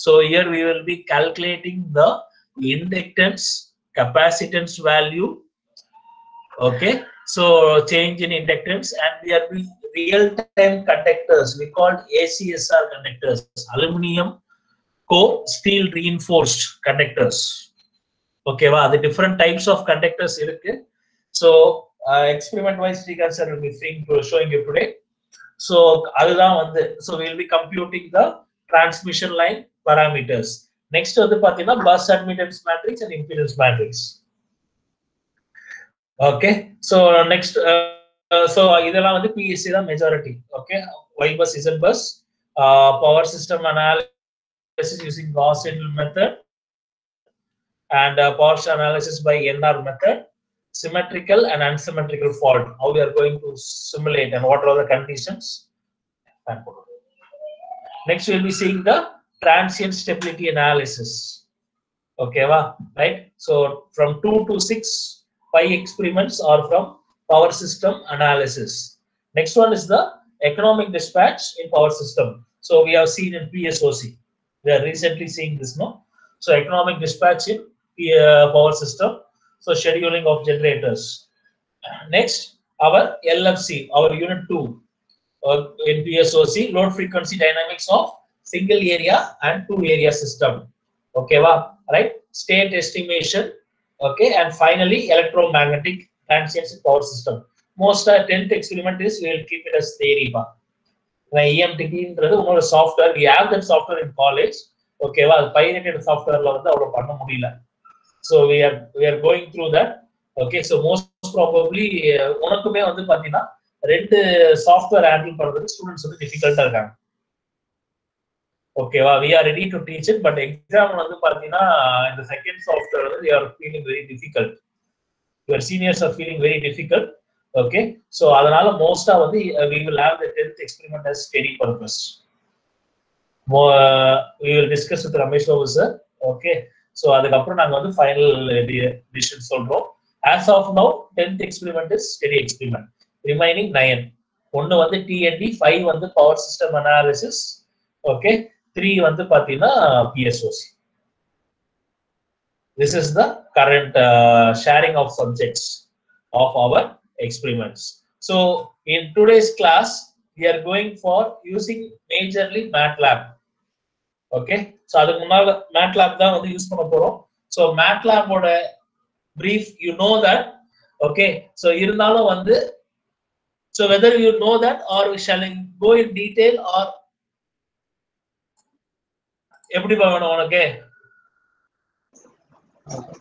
So here we will be calculating the inductance, capacitance value. Okay, so change in inductance, and we are real-time conductors. We called ACSR conductors, aluminum core steel reinforced conductors. Okay, wow, the different types of conductors irukku. So experiment wise figures will be showing you today. So adha vandu, so we will be computing the transmission line parameters. Next வந்து பாத்தீங்கன்னா bus admittance matrix and impedance matrix. Okay, so next so இதெல்லாம் வந்து PSC தான் majority. Okay, Y bus, Z bus, power system analysis using Gauss-Seidel method, and power analysis by NR method, symmetrical and unsymmetrical fault, how we are going to simulate and what are the conditions. Next we will be seeing the transient stability analysis. Okay, right? So from 2 to 6, 5 experiments are from power system analysis. Next one is the economic dispatch in power system. So we have seen in PSOC. We are recently seeing this, no? So economic dispatch in power system. So scheduling of generators. Next, our LFC, our unit 2 in PSOC, load frequency dynamics of single area and two area system. Okay, right? State estimation. Okay, and finally electromagnetic transients in power system. Most 10th experiment is we will keep it as theory. EMTP is one software. We have that software in college. Okay, pirated software la vandu avlo panna mudiyala. So we are going through that. Okay, so most probably unakume vandu pathina rendu software handle பண்றது students வந்து difficult இருக்காங்க. Okay, we are ready to teach it, but exam வந்து பாத்தீங்கன்னா இந்த second software வந்து they are feeling very difficult. Your seniors are feeling very difficult. Okay, so அதனால மோஸ்டா வந்து we will have the 10th experiment as study purpose. We will discuss with Ramesh Babu sir. Okay, so அதுக்கு அப்புறம் நாங்க வந்து final decision சொல்றோம். As of now 10th experiment is study experiment. Remaining 9. ஒன்னு வந்து TND, 5 வந்து power system analysis. Okay, 3 வந்து பாத்தீங்கன்னா PSOC. This is the current sharing of subjects of our experiments. So in today's class we are going for using majorly MATLAB. Okay, so அதுக்கு முன்னால MATLAB தான் வந்து use பண்ண போறோம். So MATLAB ஓட brief you know that. Okay, so இருந்தாலும் வந்து so whether you know that or we shall go in detail or எப்படி பண்ணணும் உனக்கு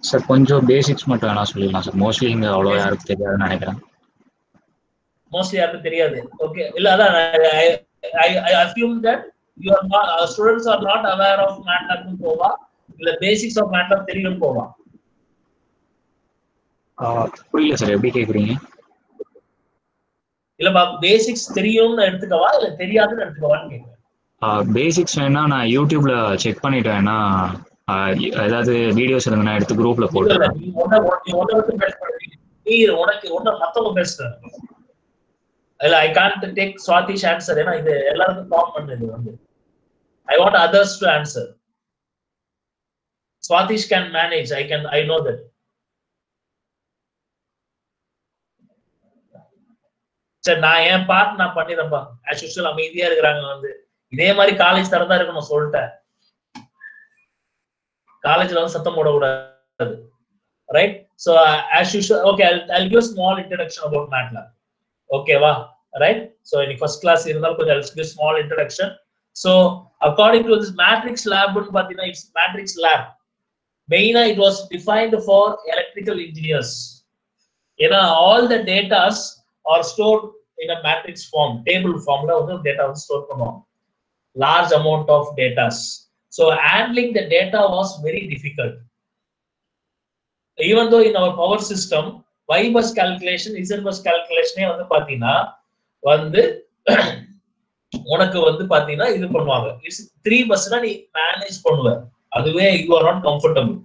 சார்? கொஞ்சம் பேசிக்ஸ் மட்டும் வேணா சொல்லிடலாம் சார். மோஸ்ட்லி இங்க அவ்வளோ யாருக்கு தெரியாதுன்னு நினைக்கிறேன். மோஸ்ட்லி யாருக்கு தெரியாது. ஓகே, இல்ல அதான் I assume that you are not students are not aware of MATLAB னு போவா இல்ல பேசிக்ஸ் ஆஃப் MATLAB தெரியும் போவா? புரியல சார், எப்படி கேக்குறீங்க? இல்ல பேசிக்ஸ் தெரியும்னு எடுத்துக்கவா இல்ல தெரியாதுன்னு எடுத்துக்கவான்னு கேக்குறேன். பேசிக்ஸ் வேணா நான் யூடியூப்ல செக் பண்ணிட்டு வேணா ஏதாவது வீடியோஸ் இருந்தா எடுத்து குரூப்ல போட்டுறேன். உனக்கு மத்தவங்க பேசுறேன். இல்ல I can't take Swati's answer. ஏன்னா இது எல்லாருக்கும் காமன். இது வந்து I want others to answer. Swati can manage. I know that. சரி, நான் என் பார்ட் நான் பண்ணிடுறேன்ப்பா. as usual அமைதியா இருக்கிறாங்க. வந்து இதே மாதிரி காலேஜ் தரதா இருக்கணும் சொல்லிட்டேன். காலேஜ்ல வந்து சத்தம் போடக்கூடாது. Right? So as usual, okay, I'll give a small introduction about MATLAB. Okay, right? So in first class I'll give a small introduction. So according to this matrix lab, it's matrix lab. Mainly it was defined for electrical engineers. You know, all the data are stored in a matrix form, table form. Data was stored from large amount of data. So handling the data was very difficult. Even though in our power system Y bus calculation, Z bus calculation வந்து பாத்தீங்கன்னா வந்து உனக்கு வந்து பாத்தீங்கன்னா இது பண்ணுவாங்க. 3 பஸ்னா நீ manage பண்ணுவ, அதுவே you are not comfortable.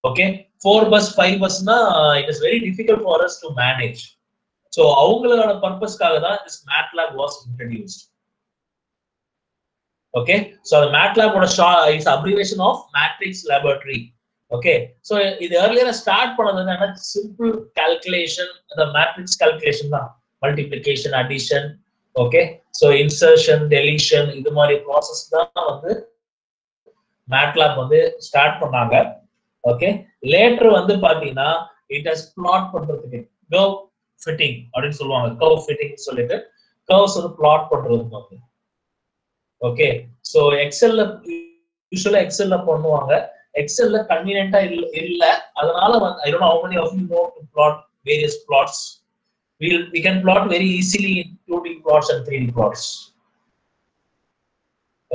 Okay, 4 bus 5 busனா it is very difficult for us to manage. So அவங்களோட பர்பஸ்க்காக தான் this MATLAB was introduced. Okay, so the MATLAB is abbreviation of matrix laboratory. Okay, so இது earlier start பண்ணது என்ன, simple calculation, the matrix calculation தான், multiplication, addition, okay, so insertion, deletion, இது மாதிரி process தான் வந்து MATLAB வந்து ஸ்டார்ட் பண்ணாங்க. Okay, later வந்து பாத்தீங்கன்னா it has plot பண்றதுக்கு curve fitting அப்படினு சொல்லுவாங்க, curve fitting சொல்லிட்டு curves வந்து plot பண்றதுக்கு வந்து. Okay, so excel usually excel ல பண்ணுவாங்க, excel ல கன்வீனியன்ட்டா இல்ல, அதனால I don't know how many of you know to plot various plots. We can plot very easily in 2D plots and 3D plots.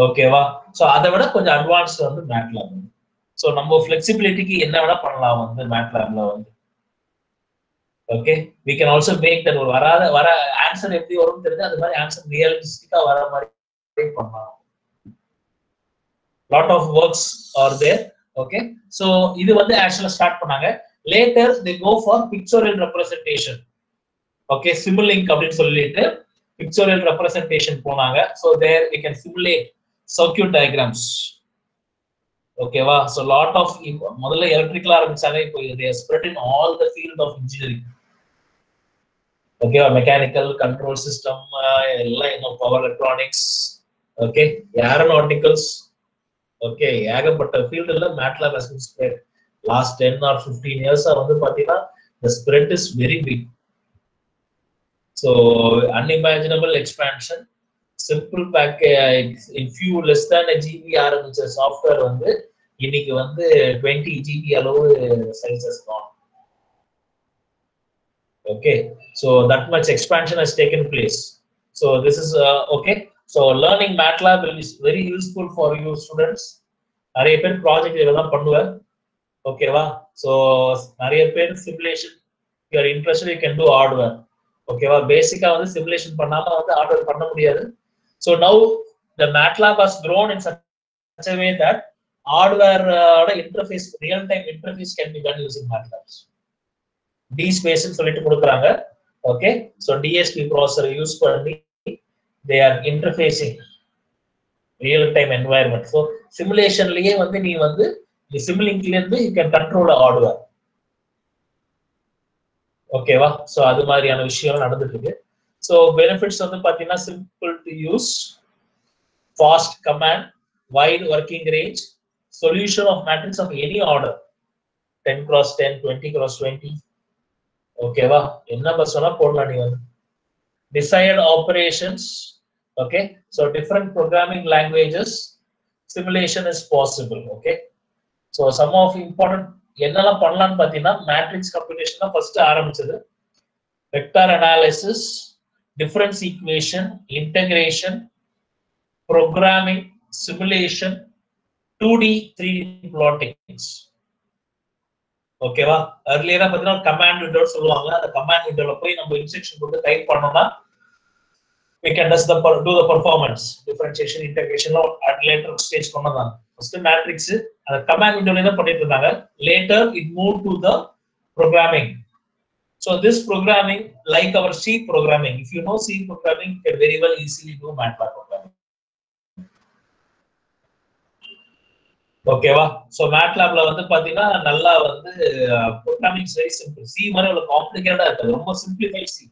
ஓகேவா, so அதை விட கொஞ்சம் அட்வான்ஸ்ட் வந்து MATLAB. சோ நம்ம ஃபிளெக்சிபிலிட்டிக்கு என்ன வேணா பண்ணலாம் வந்து MATLABல வந்து. Okay, we can also make that வர ஆன்சர் எப்படி வரும்னு தெரிஞ்சு அது மாதிரி ஆன்சர் ரியலிஸ்டிக்கா வர மாதிரி பண்ணலாம். lot of works are there. Okay, so இது வந்து actually ஸ்டார்ட் பண்ணாங்க. later they go for pictorial representation. Okay, Simulink அப்படினு சொல்லிட்டு pictorial representation போனாங்க. so there we can simulate circuit diagrams. Okay வா, so lot of முதல்ல எலக்ட்ரிக்கல் ஆரம்பிச்சாங்க, இப்போ they are spread in all the field of engineering. Okay, mechanical, control system, எல்லாம் power electronics, okay, aeronautics, okay, ஏகப்பட்ட ஃபீல்ட்ல MATLAB has been spread last 10 or 15 years வந்து பாத்தீங்கன்னா the spread is very big. So unimaginable expansion, simple package in few less than a GB ஆரம்பிச்ச software வந்து இன்னைக்கு வந்து 20 GB அளவு sizes gone. Okay, so that much expansion has taken place. So this is okay, so learning MATLAB is very useful for you students. நிறைய பேர் project இதெல்லாம் பண்ணுவேன். ஓகேவா, so நிறைய பேர் simulation you are interested, you can do hardware. ஓகேவா, பேசிக்கா வந்து simulation பண்ணாம வந்து hardware பண்ண முடியாது. So now the MATLAB has grown in such a way that hardware interface, real time interface can be done using MATLAB. DSpace ன்னு சொல்லிட்டு கொடுக்குறாங்க. Okay, so DSP processor use பண்ணி they are interfacing real time environment. So simulation லயே வந்து நீ வந்து Simulink ல இருந்து you can control the hardware. ஓகேவா, so அது மாதிரியான விஷயம் நடந்துட்டு இருக்கு. So benefits வந்து பாத்தீங்கன்னா simple to use, fast command, wide working range, solution of matrix of any order, 10x10, 20x20. ஓகேவா, என்ன பஸ் சொன்னா போடலாம் நீ வந்து. desired operations. Okay, so different programming languages, simulation is possible. Okay, so some of important என்னெல்லாம் பண்ணலாம்னு பாத்தீங்கன்னா matrix computation தான் ஃபர்ஸ்ட் ஆரம்பிச்சது. Vector analysis, difference equation, integration, programming, simulation, 2D 3D பிளாட்டிங்ஸ். ஓகேவா, earlier பாத்தீங்கன்னா கமாண்ட் விண்டோ சொல்லுவாங்க, அந்த கமாண்ட் விண்டோல போய் நம்ம இன்ஸ்ட்ரக்ஷன் கொடுத்து டைப் பண்ணோம்னா we can do the performance, differentiation, integration at later stage பண்ணலாம். first matrix அந்த command window ல தான் பண்ணிட்டு இருந்தாங்க. later it moved to the programming. so this programming, like our C programming, if you know C programming, you can very well easily do MATLAB programming. ஓகேவா, so MATLAB ல வந்து பாத்தீங்கன்னா நல்லா வந்து programming is very simple. C மாதிரி ஒரு காம்ப்ளிகேட்டடா இருக்காது, ரொம்ப simplified C.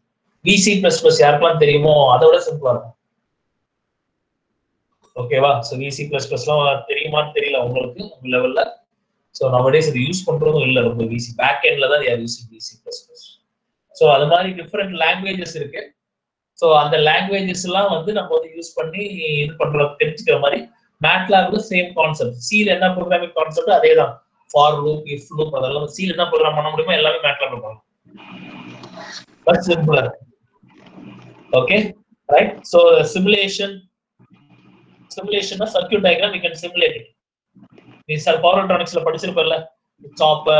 VC++ யாருக்கெல்லாம் தெரியுமோ அதோட சிம்பிளா இருக்கும். ஓகேவா, சோ VC++ எல்லாம் தெரியுமான்னு தெரியல உங்களுக்கு உங்க லெவல்ல. சோ nowadays இது யூஸ் பண்றதும் இல்ல, ரொம்ப VC பேக் எண்ட்ல தான் யார் யூசிங் VC++. சோ அது மாதிரி டிஃபரெண்ட் லாங்குவேஜஸ் இருக்கு. சோ அந்த லாங்குவேஜஸ் எல்லாம் வந்து நம்ம வந்து யூஸ் பண்ணி இது பண்றது தெரிஞ்சுக்கிற மாதிரி MATLAB சேம் கான்செப்ட். C ல என்ன ப்ரோகிராமிங் கான்செப்ட் அதேதான், ஃபார் லூப், இஃப் லூப், அதெல்லாம் C ல என்ன ப்ரோகிராம் பண்ண முடியுமோ எல்லாமே MATLAB ல பண்ணலாம், பட் சிம்பிளா. Okay, right, so simulation circuit diagram we can simulate it. These are power electronics la padichirupalla, chopper,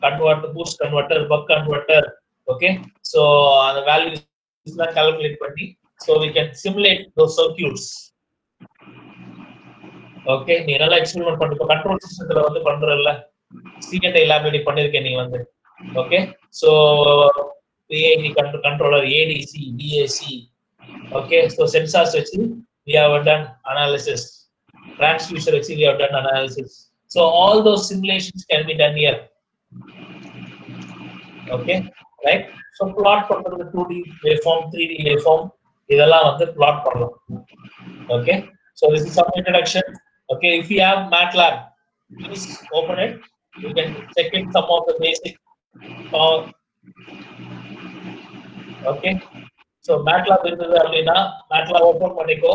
converter, boost converter, buck converter. Okay, so the values la calculate panni, so we can simulate those circuits. Okay, நீ நல்லா experiment பண்ணிட்டு control சிஸ்டத்துல வந்து பண்றல்ல, CNI lab நீ பண்ணிருக்க நீ வந்து. Okay, so PID controller, ADC, DAC. Okay, so sensors வச்சு we have done analysis. Transducer we have done analysis. So all those simulations can be done here. Okay, right? So plot பண்றது 2D waveform, 3D waveform இதெல்லாம் வந்து plot பண்ணலாம். Okay, so this is some introduction. Okay, if you have MATLAB, please open it. You can check in some of the basic. Okay, so MATLAB இருந்தது அப்படின்னா MATLAB open பண்ணிக்கோ.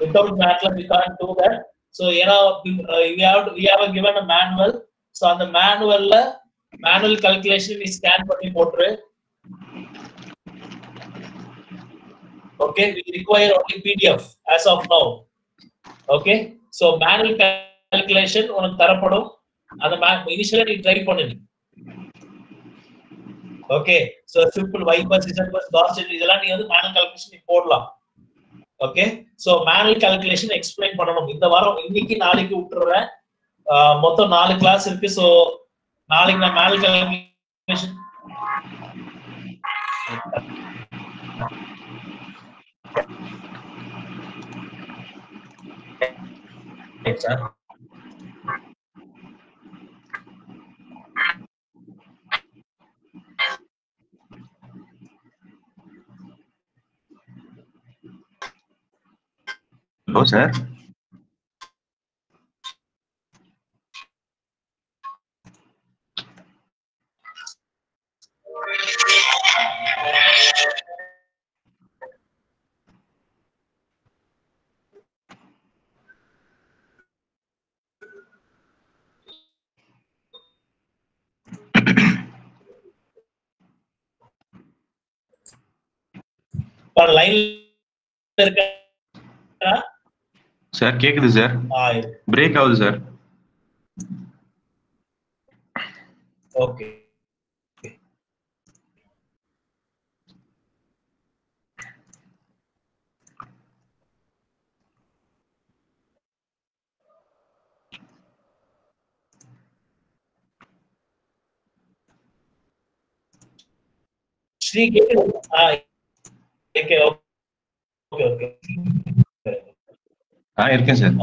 Without MATLAB we can't do that. So we have given a manual. So on the manual calculation we scan பண்ணி போட்டுரு. Okay, we require only PDF as of now. Okay, so manual calculation உனக்கு தரப்படும். அந்த initially நீ try பண்ணு. Okay, so simple y bus z bus Gaussian இதெல்லாம் நீ வந்து manual calculation நீ போடலாம். Okay, so manual calculation explain பண்ணனும். இந்த வாரம் இன்னைக்கு நாளைக்கு விட்டுறேன். மொத்தம் 4 கிளாஸ் இருக்கு. சோ நாளைக்கு நான் manual calculation sir Hello, sir. पर लाइन இருக்கா சார் கேக்குது சார். பிரேக் ஆகுது சார். ஓகே ஸ்ரீ கேக்குது. ஓகே ஓகே ஓகே இருக்கேன் சார்.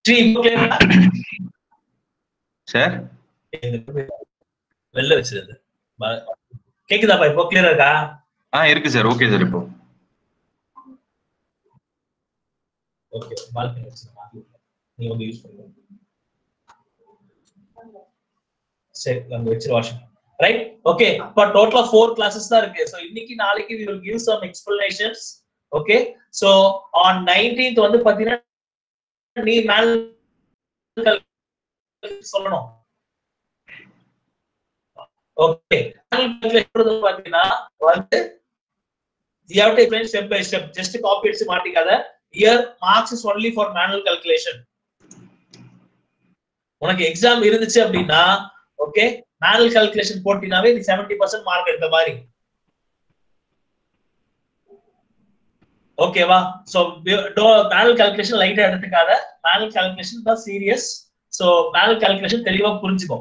ஸ்ரீ சார் வெளில வச்சிருது கேக்குதாப்பா? இப்போ கிளியரா இருக்கா? இருக்கு சார். Okay sir. இப்போ ஓகே பால்கனி வச்சிருமா நீ வந்து யூஸ் பண்ணுங்க. சரி அங்க வச்சிரு வாஷிங். Right okay. இப்ப டோட்டலா 4 கிளாसेस தான் இருக்கு. சோ இன்னைக்கு நாளைக்கு we will give some explanations. Okay, so on 19th வந்து பாத்தீங்கன்னா நீ மேல் சொல்லணும். ஓகே பாத்தீங்கன்னா வந்து you have to explain step by step. Just copy அடிச்சு மாட்டிக்காத. Here marks is only for manual calculation. உனக்கு எக்ஸாம் இருந்துச்சு அப்படின்னா ஓகே manual calculation போட்டினாவே நீ 70% மார்க் எடுத்த மாதிரி. ஓகேவா? சோ manual calculation லைட்டா எடுத்துக்காத. manual calculation தான் சீரியஸ். சோ manual calculation தெளிவா புரிஞ்சுக்கோ.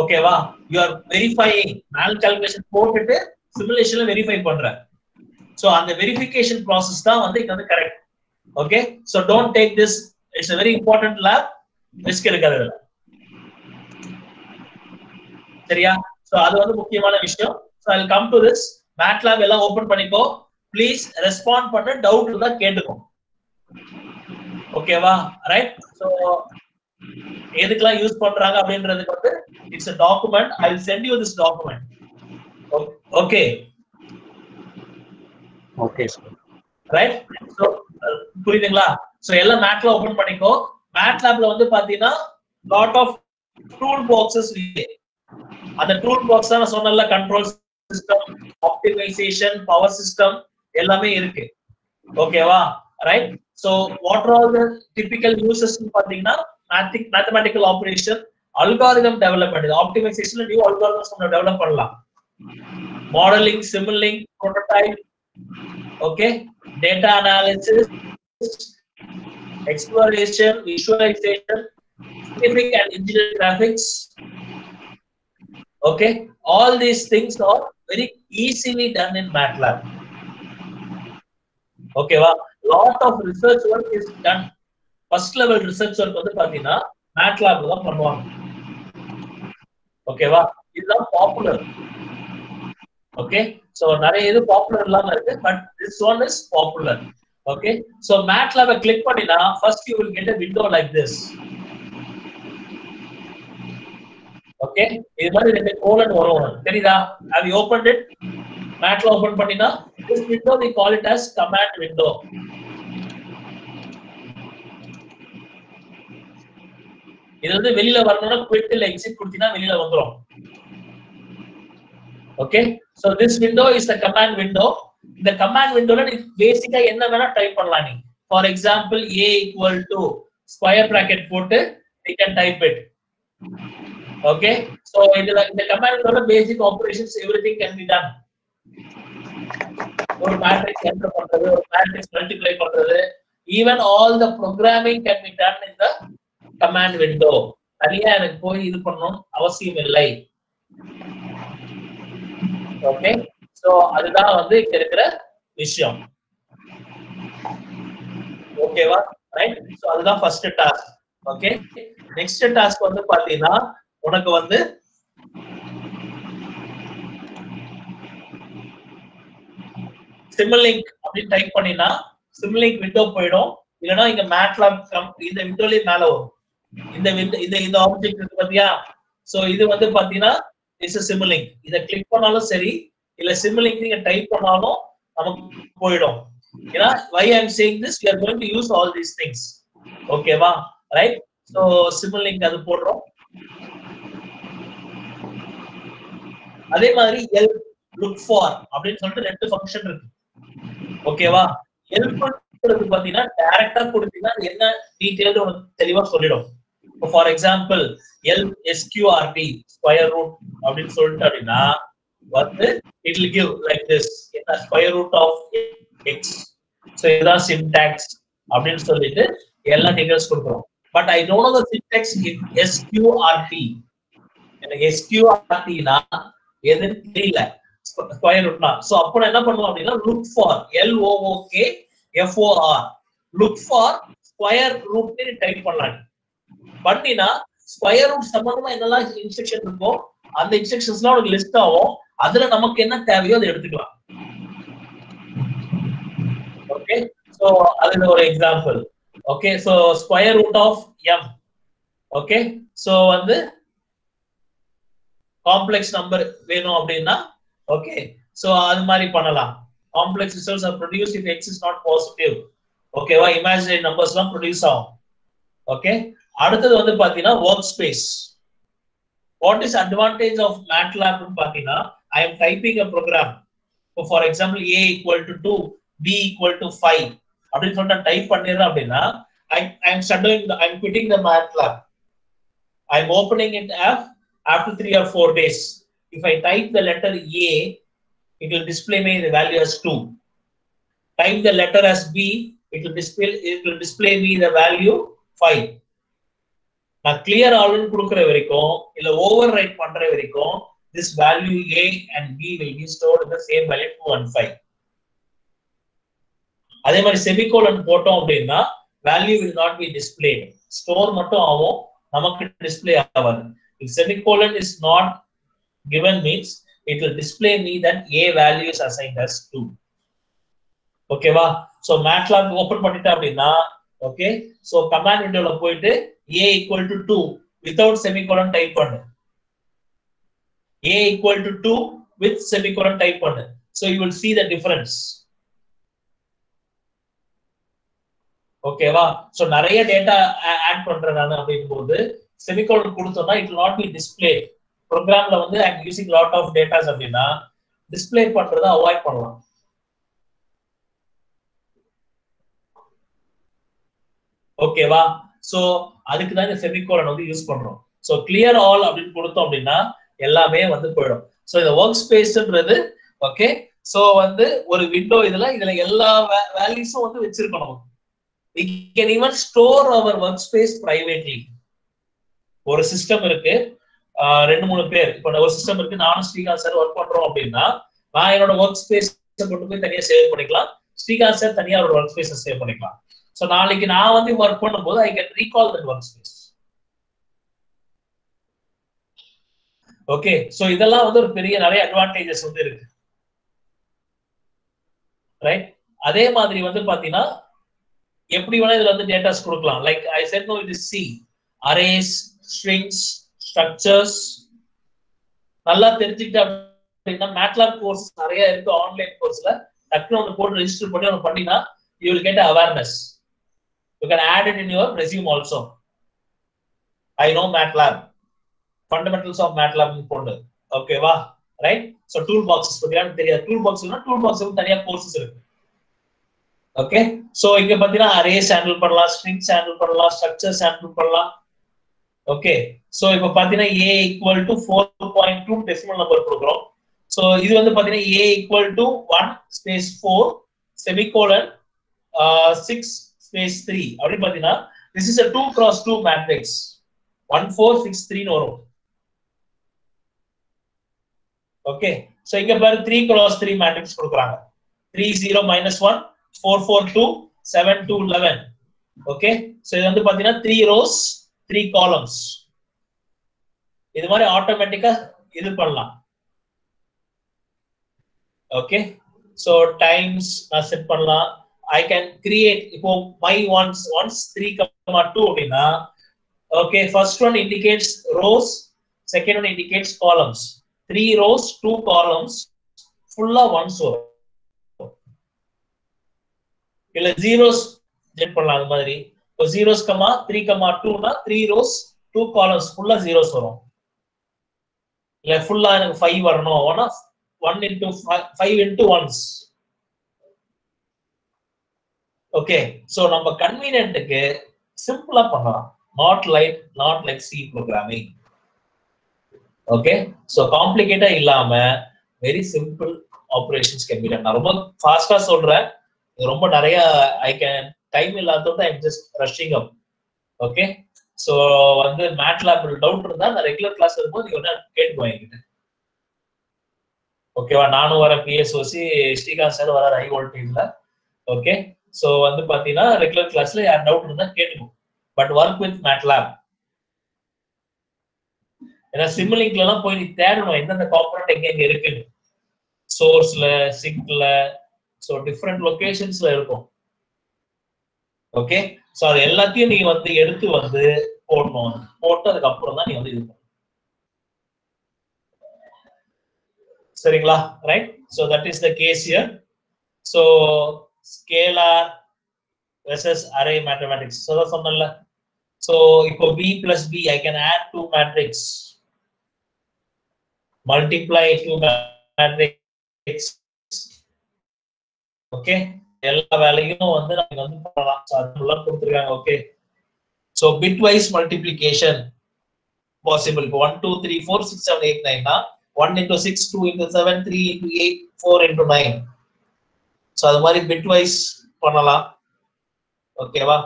ஓகேவா? you are verifying manual calculation போட்டுட்டு சிமுலேஷன்ல வெரிஃபை பண்ற. சோ அந்த வெரிஃபிகேஷன் process தான் வந்து இங்க வந்து correct. Okay, so don't take this, it's a very important lab. Risk எடுக்காதீங்க. சரியா? சோ அது வந்து முக்கியமான விஷயம். So I'll come to this. MATLAB எல்லாம் ஓபன் பண்ணிக்கோ. ப்ளீஸ் ரெஸ்பாண்ட் பண்ண, டவுட் இருந்தா கேட்டுக்கோ. ஓகேவா? ரைட். சோ எதுக்கெல்லாம் யூஸ் பண்றாங்க அப்படின்றதுக்கு வந்து it's a document. I'll send you this document. Okay. Okay sir. Right. So புரியுதுங்களா? சோ எல்லாம் MATLAB ஓபன் பண்ணிக்கோ. MATLABல வந்து பாத்தீங்கன்னா lot of tool boxes இருக்கு. அந்த டூல் பாக்ஸ் தான் நான் சொன்னல, control system, optimization, power system எல்லாமே இருக்கு. ஓகேவா? Right. So what are the typical uses பாத்தீங்கன்னா mathematical operation, algorithm development, optimization new algorithms develop பண்ணலாம். Modeling, simulating, prototype, okay, data analysis, exploration, visualization, scientific and engineering graphics. Okay, all these things are very easily done in MATLAB. Okay, lot of research work is done. First level research work வந்து பாத்தீங்கன்னா MATLAB தான் பண்ணுவாங்க. ஓகேவா, இதுதான் popular. Okay, so நிறைய இது popular இல்லாம இருக்கு, but this one is popular. Okay, so MATLAB click பண்ணினா first you will get a window like this. Okay, இது மாதிரி ரெண்டு கோலன் வரும், தெரியுதா? Have you opened it? MATLAB open பண்ணினா this window we call it as command window. இது வந்து வெளியில வரணும்னா quit இல்ல exit கொடுத்தீனா வெளியில வந்துரும். Okay, so this window is the command window. இந்த command windowல நீ பேசிக்கா என்ன வேணா டைப் பண்ணலாம். நீ for example a equal to square bracket போட்டு you can type it. Okay, so இதுல இந்த command windowல basic operations everything can be done. ஒரு matrix enter பண்றது, ஒரு matrix multiply பண்றது, even all the programming can be done in the command window. தனியா எனக்கு போய் இது பண்ணனும் அவசியம் இல்லை. ஓகே, சோ அதுதான் வந்து இங்க இருக்கிற விஷயம். ஓகேவா, ரைட்? சோ அதுதான் first task. Okay, next task வந்து பாத்தீங்கன்னா உனக்கு வந்து Simulink அப்படி டைப் பண்ணினா Simulink விண்டோ போய்டும். இல்லனா இங்க MATLAB இந்த விண்டோலயே மேல வரும். இந்த ஆப்ஜெக்ட் இருக்கு பாத்தியா? சோ இது வந்து பாத்தீங்கன்னா இஸ் a Simulink. இத கிளிக் பண்ணாலும் சரி, இல்ல Simulink நீங்க டைப் பண்ணாலும் நமக்கு போய்டும். ஏனா why I am saying this, we are going to use all these things. ஓகேவா, ரைட்? சோ Simulink அது போடுறோம். அதே மாதிரி help, look for அப்படினு சொல்லிட்டு ரெண்டு ஃபங்க்ஷன் இருக்கு. ஓகேவா, ஹெல்ப் பண்றது பாத்தீங்கன்னா டைரக்டா கொடுத்தீங்கன்னா என்ன டீடைல் உங்களுக்கு தெளிவா சொல்லிடும். For example help sqrt square root அப்படினு சொல்லிட்டு அப்படினா வந்து it will give like this, என்ன square root of x. So இதுதான் சின்டாக்ஸ் அப்படினு சொல்லிட்டு எல்லா டீடைல்ஸ் கொடுக்கிறோம். But I don't know the syntax in sqrt. எனக்கு sqrt னா எதுன்னு தெரியல, ஸ்கொயர் ரூட்னா. சோ அப்போ என்ன பண்ணுவோம் அப்படினா look for, look for, look for square root னு டைப் பண்ணலாம். பண்ணினா ஸ்கொயர் ரூட் சம்பந்தமா என்னெல்லாம் இன்ஸ்ட்ரக்ஷன் இருக்கோ அந்த இன்ஸ்ட்ரக்ஷன்ஸ்லாம் உங்களுக்கு லிஸ்ட் ஆகும். அதுல நமக்கு என்ன தேவையோ அதை எடுத்துக்கலாம். ஓகே, சோ அதுல ஒரு example. Okay, so square root of m. Okay, so வந்து காம்ப்ளெக்ஸ் நம்பர் வேணும் அப்படின்னா ஓகே, சோ அது மாதிரி பண்ணலாம். Complex results are produced if x is not positive. ஓகேவா, இமேஜினரி நம்பர்ஸ்லாம் ப்ரொடியூஸ் ஆகும். ஓகே, அடுத்து வந்து பாத்தீங்கன்னா work space. What is advantage of MATLAB னு பாத்தீங்கன்னா I am typing a program. So for example a equal to 2, b equal to 5 அப்படினு சொல்லிட்டு டைப் பண்ணிறேன் அப்படினா I am quitting the MATLAB. I am opening it after 3 or 4 days. If I type the letter a, it will display me the value as 2. Type the letter as b, it will display me the value 5. நான் clear all னு கொடுக்கிற வரைக்கும் இல்ல overwrite பண்ற வரைக்கும் this value a and b will be stored in the same value 2 and 5. அதே மாதிரி semicolon போட்டோம் அப்படினா value will not be displayed. store மட்டும் ஆகும், நமக்கு display ஆகாது. If semicolon is not given means it will display me that a value is assigned as 2. ஓகேவா, so MATLAB open பண்ணிட்டா அப்படினா ஓகே, சோ கமாண்ட் விண்டோல போயிட்டு a equal to 2 without semicolon type பண்ணு. a equal to 2 with semicolon type பண்ணு. So you will see the difference. ஓகேவா, so நிறைய data add பண்றேன் நான் அப்படிங்கும்போது செமிகோலன் கொடுத்தோம்னா it will not be displayed. ப்ரோக்ராம்ல வந்து I am using lot of data அப்படினா டிஸ்ப்ளே பண்றத அவாய்ட் பண்ணலாம். ஓகேவா, சோ அதுக்கு தான் இந்த செமிகோலன் வந்து யூஸ் பண்றோம். சோ கிளியர் ஆல் அப்படின்னு கொடுத்தோம் அப்படின்னா எல்லாமே வந்து போயிடும். சோ இந்த ஒர்க் ஸ்பேஸ்ன்றது ஓகே. சோ வந்து ஒரு விண்டோ இதுல எல்லா வேல்யூஸும் வந்து வச்சிருக்கணும். we can even store our workspace privately. ஒரு சிஸ்டம் இருக்கு, 2-3 பேர், இப்போ ஒரு சிஸ்டம் இருக்கு, நானும் ஸ்ரீகாந்த் சார் ஒர்க் பண்றோம் அப்படின்னா நான் என்னோட ஒர்க் ஸ்பேஸ் கொண்டு போய் தனியா சேவ் பண்ணிக்கலாம், ஸ்ரீகாந்த் சார் தனியா அவரோட ஒர்க் ஸ்பேஸ் சேவ் பண்ணிக்கலாம். சோ நாளைக்கு நான் வந்து ஒர்க் பண்ணும்போது I can recall that work space. Okay. So இதெல்லாம் வந்து ஒரு பெரிய நிறைய அட்வான்டேஜஸ் வந்து இருக்கு, ரைட்? அதே மாதிரி வந்து பாத்தீங்கன்னா எப்படி வேணா இதுல வந்து டேட்டாஸ் கொடுக்கலாம். Like I said no it is see arrays, strings, structures. நல்லா தெரிஞ்சுக்கிட்ட அப்படின்னா மேட்லாப் கோர்ஸ் நிறைய இருக்கு ஆன்லைன் கோர்ஸ்ல. டக்குனு வந்து போட்டு ரெஜிஸ்டர் பண்ணி ஒன்று பண்ணினா you will get awareness. You can add it in your resume also. I know MATLAB, fundamentals of MATLAB போட்டு ஓகேவா, ரைட்? ஸோ டூல் பாக்ஸஸ் பத்தி தெரியாது, டூல் பாக்ஸ்னா டூல் பாக்ஸ் தனியா கோர்சஸ் இருக்கு. ஓகே. சோ இங்க பாத்தீங்கன்னா அரேஸ் ஹேண்டில் பண்ணலாம், ஸ்ட்ரிங்ஸ் ஹேண்டில் பண்ணலாம், ஸ்ட்ரக்சர்ஸ் ஹேண்டில் பண்ணலாம். ஓகே. சோ இப்போ பாத்தீங்கன்னா a equal to 4.2 decimal number கொடுக்குறோம். சோ இது வந்து பாத்தீங்கன்னா a equal to 1 space 4 semicolon 6 space 3 அப்படி பாத்தீங்கன்னா this is a 2x2 matrix 1463 வரும். ஓகே. சோ இங்க பாரு 3x3 மேட்ரிக்ஸ் கொடுக்குறாங்க. 3 0 -1 4 4 2 7 2 11. ஓகே. சோ இது வந்து பாத்தீங்கன்னா 3 rows 3 columns. இது மாதிரி ஆட்டோமேட்டிக்கா இது பண்ணலாம். ஓகே. சோ டைம்ஸ் நான் செட் பண்ணலாம். I can create இப்போ my once 3, 2 அப்படின்னா okay, first one indicates rows, second one indicates columns. 3 rows 2 columns full of ones வரும். இல்ல zeros செட் பண்ணலாம். அது மாதிரி இப்போ zeros, 3, 2 னா 3 rows 2 columns full of zeros வரும். இல்ல ஃபுல்லா எனக்கு 5 வரணும், 1 into 5 into 1s. Okay. So நம்ம கன்வீனியன்ட்க்கு சிம்பிளா பண்ணலாம். not like C programming. Okay. So காம்ப்ளிகேட்டா இல்லாம very simple operations can be done. நான் ரொம்ப ஃபாஸ்டா சொல்றேன், ரொம்ப நிறைய ஐ கேன் டைம் இல்லாதது I am just rushing up. Okay. So வந்து மேட்லாப் டவுட் இருந்தா நான் ரெகுலர் கிளாஸ் இருக்கும்போது நீங்க வந்து கேட்டுக்கோங்க என்கிட்ட. ஓகேவா? நானும் வர பிஎஸ்ஓசி, ஸ்ரீகாந்த் சார் வர ஹை வோல்டேஜ்ல. ஓகே. சோ வந்து பாத்தீங்கன்னா ரெகுலர் கிளாஸ்ல யார் டவுட் இருந்தா கேட்டுக்கோ. But work with MATLAB. ஏன்னா சிம்லிங்க்ல எல்லாம் போய் நீ தேடணும் எந்தெந்த காம்பனன்ட் எங்க இருக்குன்னு. சோர்ஸ்ல, சிங்க்ல, சோ டிஃபரெண்ட் லொகேஷன்ஸ்ல இருக்கும். ஓகே. சோ அது எல்லாத்தையும் நீ வந்து எடுத்து வந்து போடணும். போட்டு அதுக்கப்புறம் தான் நீ வந்து இது பண்ணணும். சரிங்களா? Right. So that is the case here. So scalar versus array mathematics. So that's சொன்னல. So இப்போ b plus b I can add 2 matrix, multiply 2 matrix. Okay. எல்லா வேலையும் வந்து நம்ம வந்து பண்ணலாம். சோ அதெல்லாம் கொடுத்திருக்காங்க. Okay. So bitwise multiplication possible. 1 2 3 4 6 7 8 9 னா 1 into 6 2 into 7 3 into 8 4 into 9. So அது மாதிரி bitwise பண்ணலாம். ஓகேவா?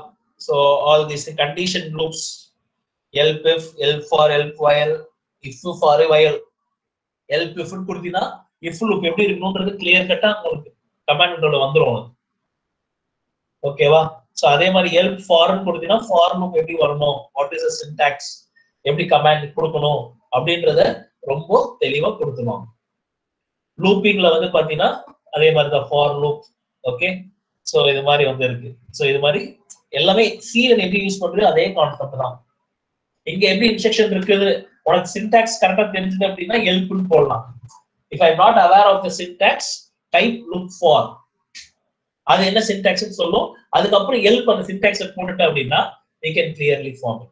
So all these condition loops, elf if, elf for, elf while, if for while. elf if கொடுத்தீனா if loop எப்படி இருக்கணும்ன்றது கிளியர் கட்டா உங்களுக்கு command விண்டோல வந்துரும். ஓகேவா? So அதே மாதிரி elf for கொடுத்தீனா for loop எப்படி வரணும், what is the syntax, எப்படி கமாண்ட் கொடுக்கணும் அப்படின்றத ரொம்ப தெளிவா கொடுத்துருவாங்க. லூப்பிங்ல வந்து பாத்தீங்கன்னா அதே மாதிரி தான் for loop. ஓகே. சோ இது மாதிரி வந்து இருக்கு. சோ இது மாதிரி எல்லாமே C-ல எப்படி யூஸ் பண்றது அதே கான்செப்ட் தான். இங்க எப்படி இன்ஸ்ட்ரக்ஷன் இருக்குது உனக்கு சின்டாக்ஸ் கரெக்ட்டா தெரிஞ்சது அப்படினா elf ன்னு போடலாம். if I am not aware of the syntax, type loop for. அது என்ன சின்டாக்ஸ் ன்னு சொல்லும். அதுக்கு அப்புறம் elf அந்த சின்டாக்ஸை போட்டுட்ட அப்படினா we can clearly form it.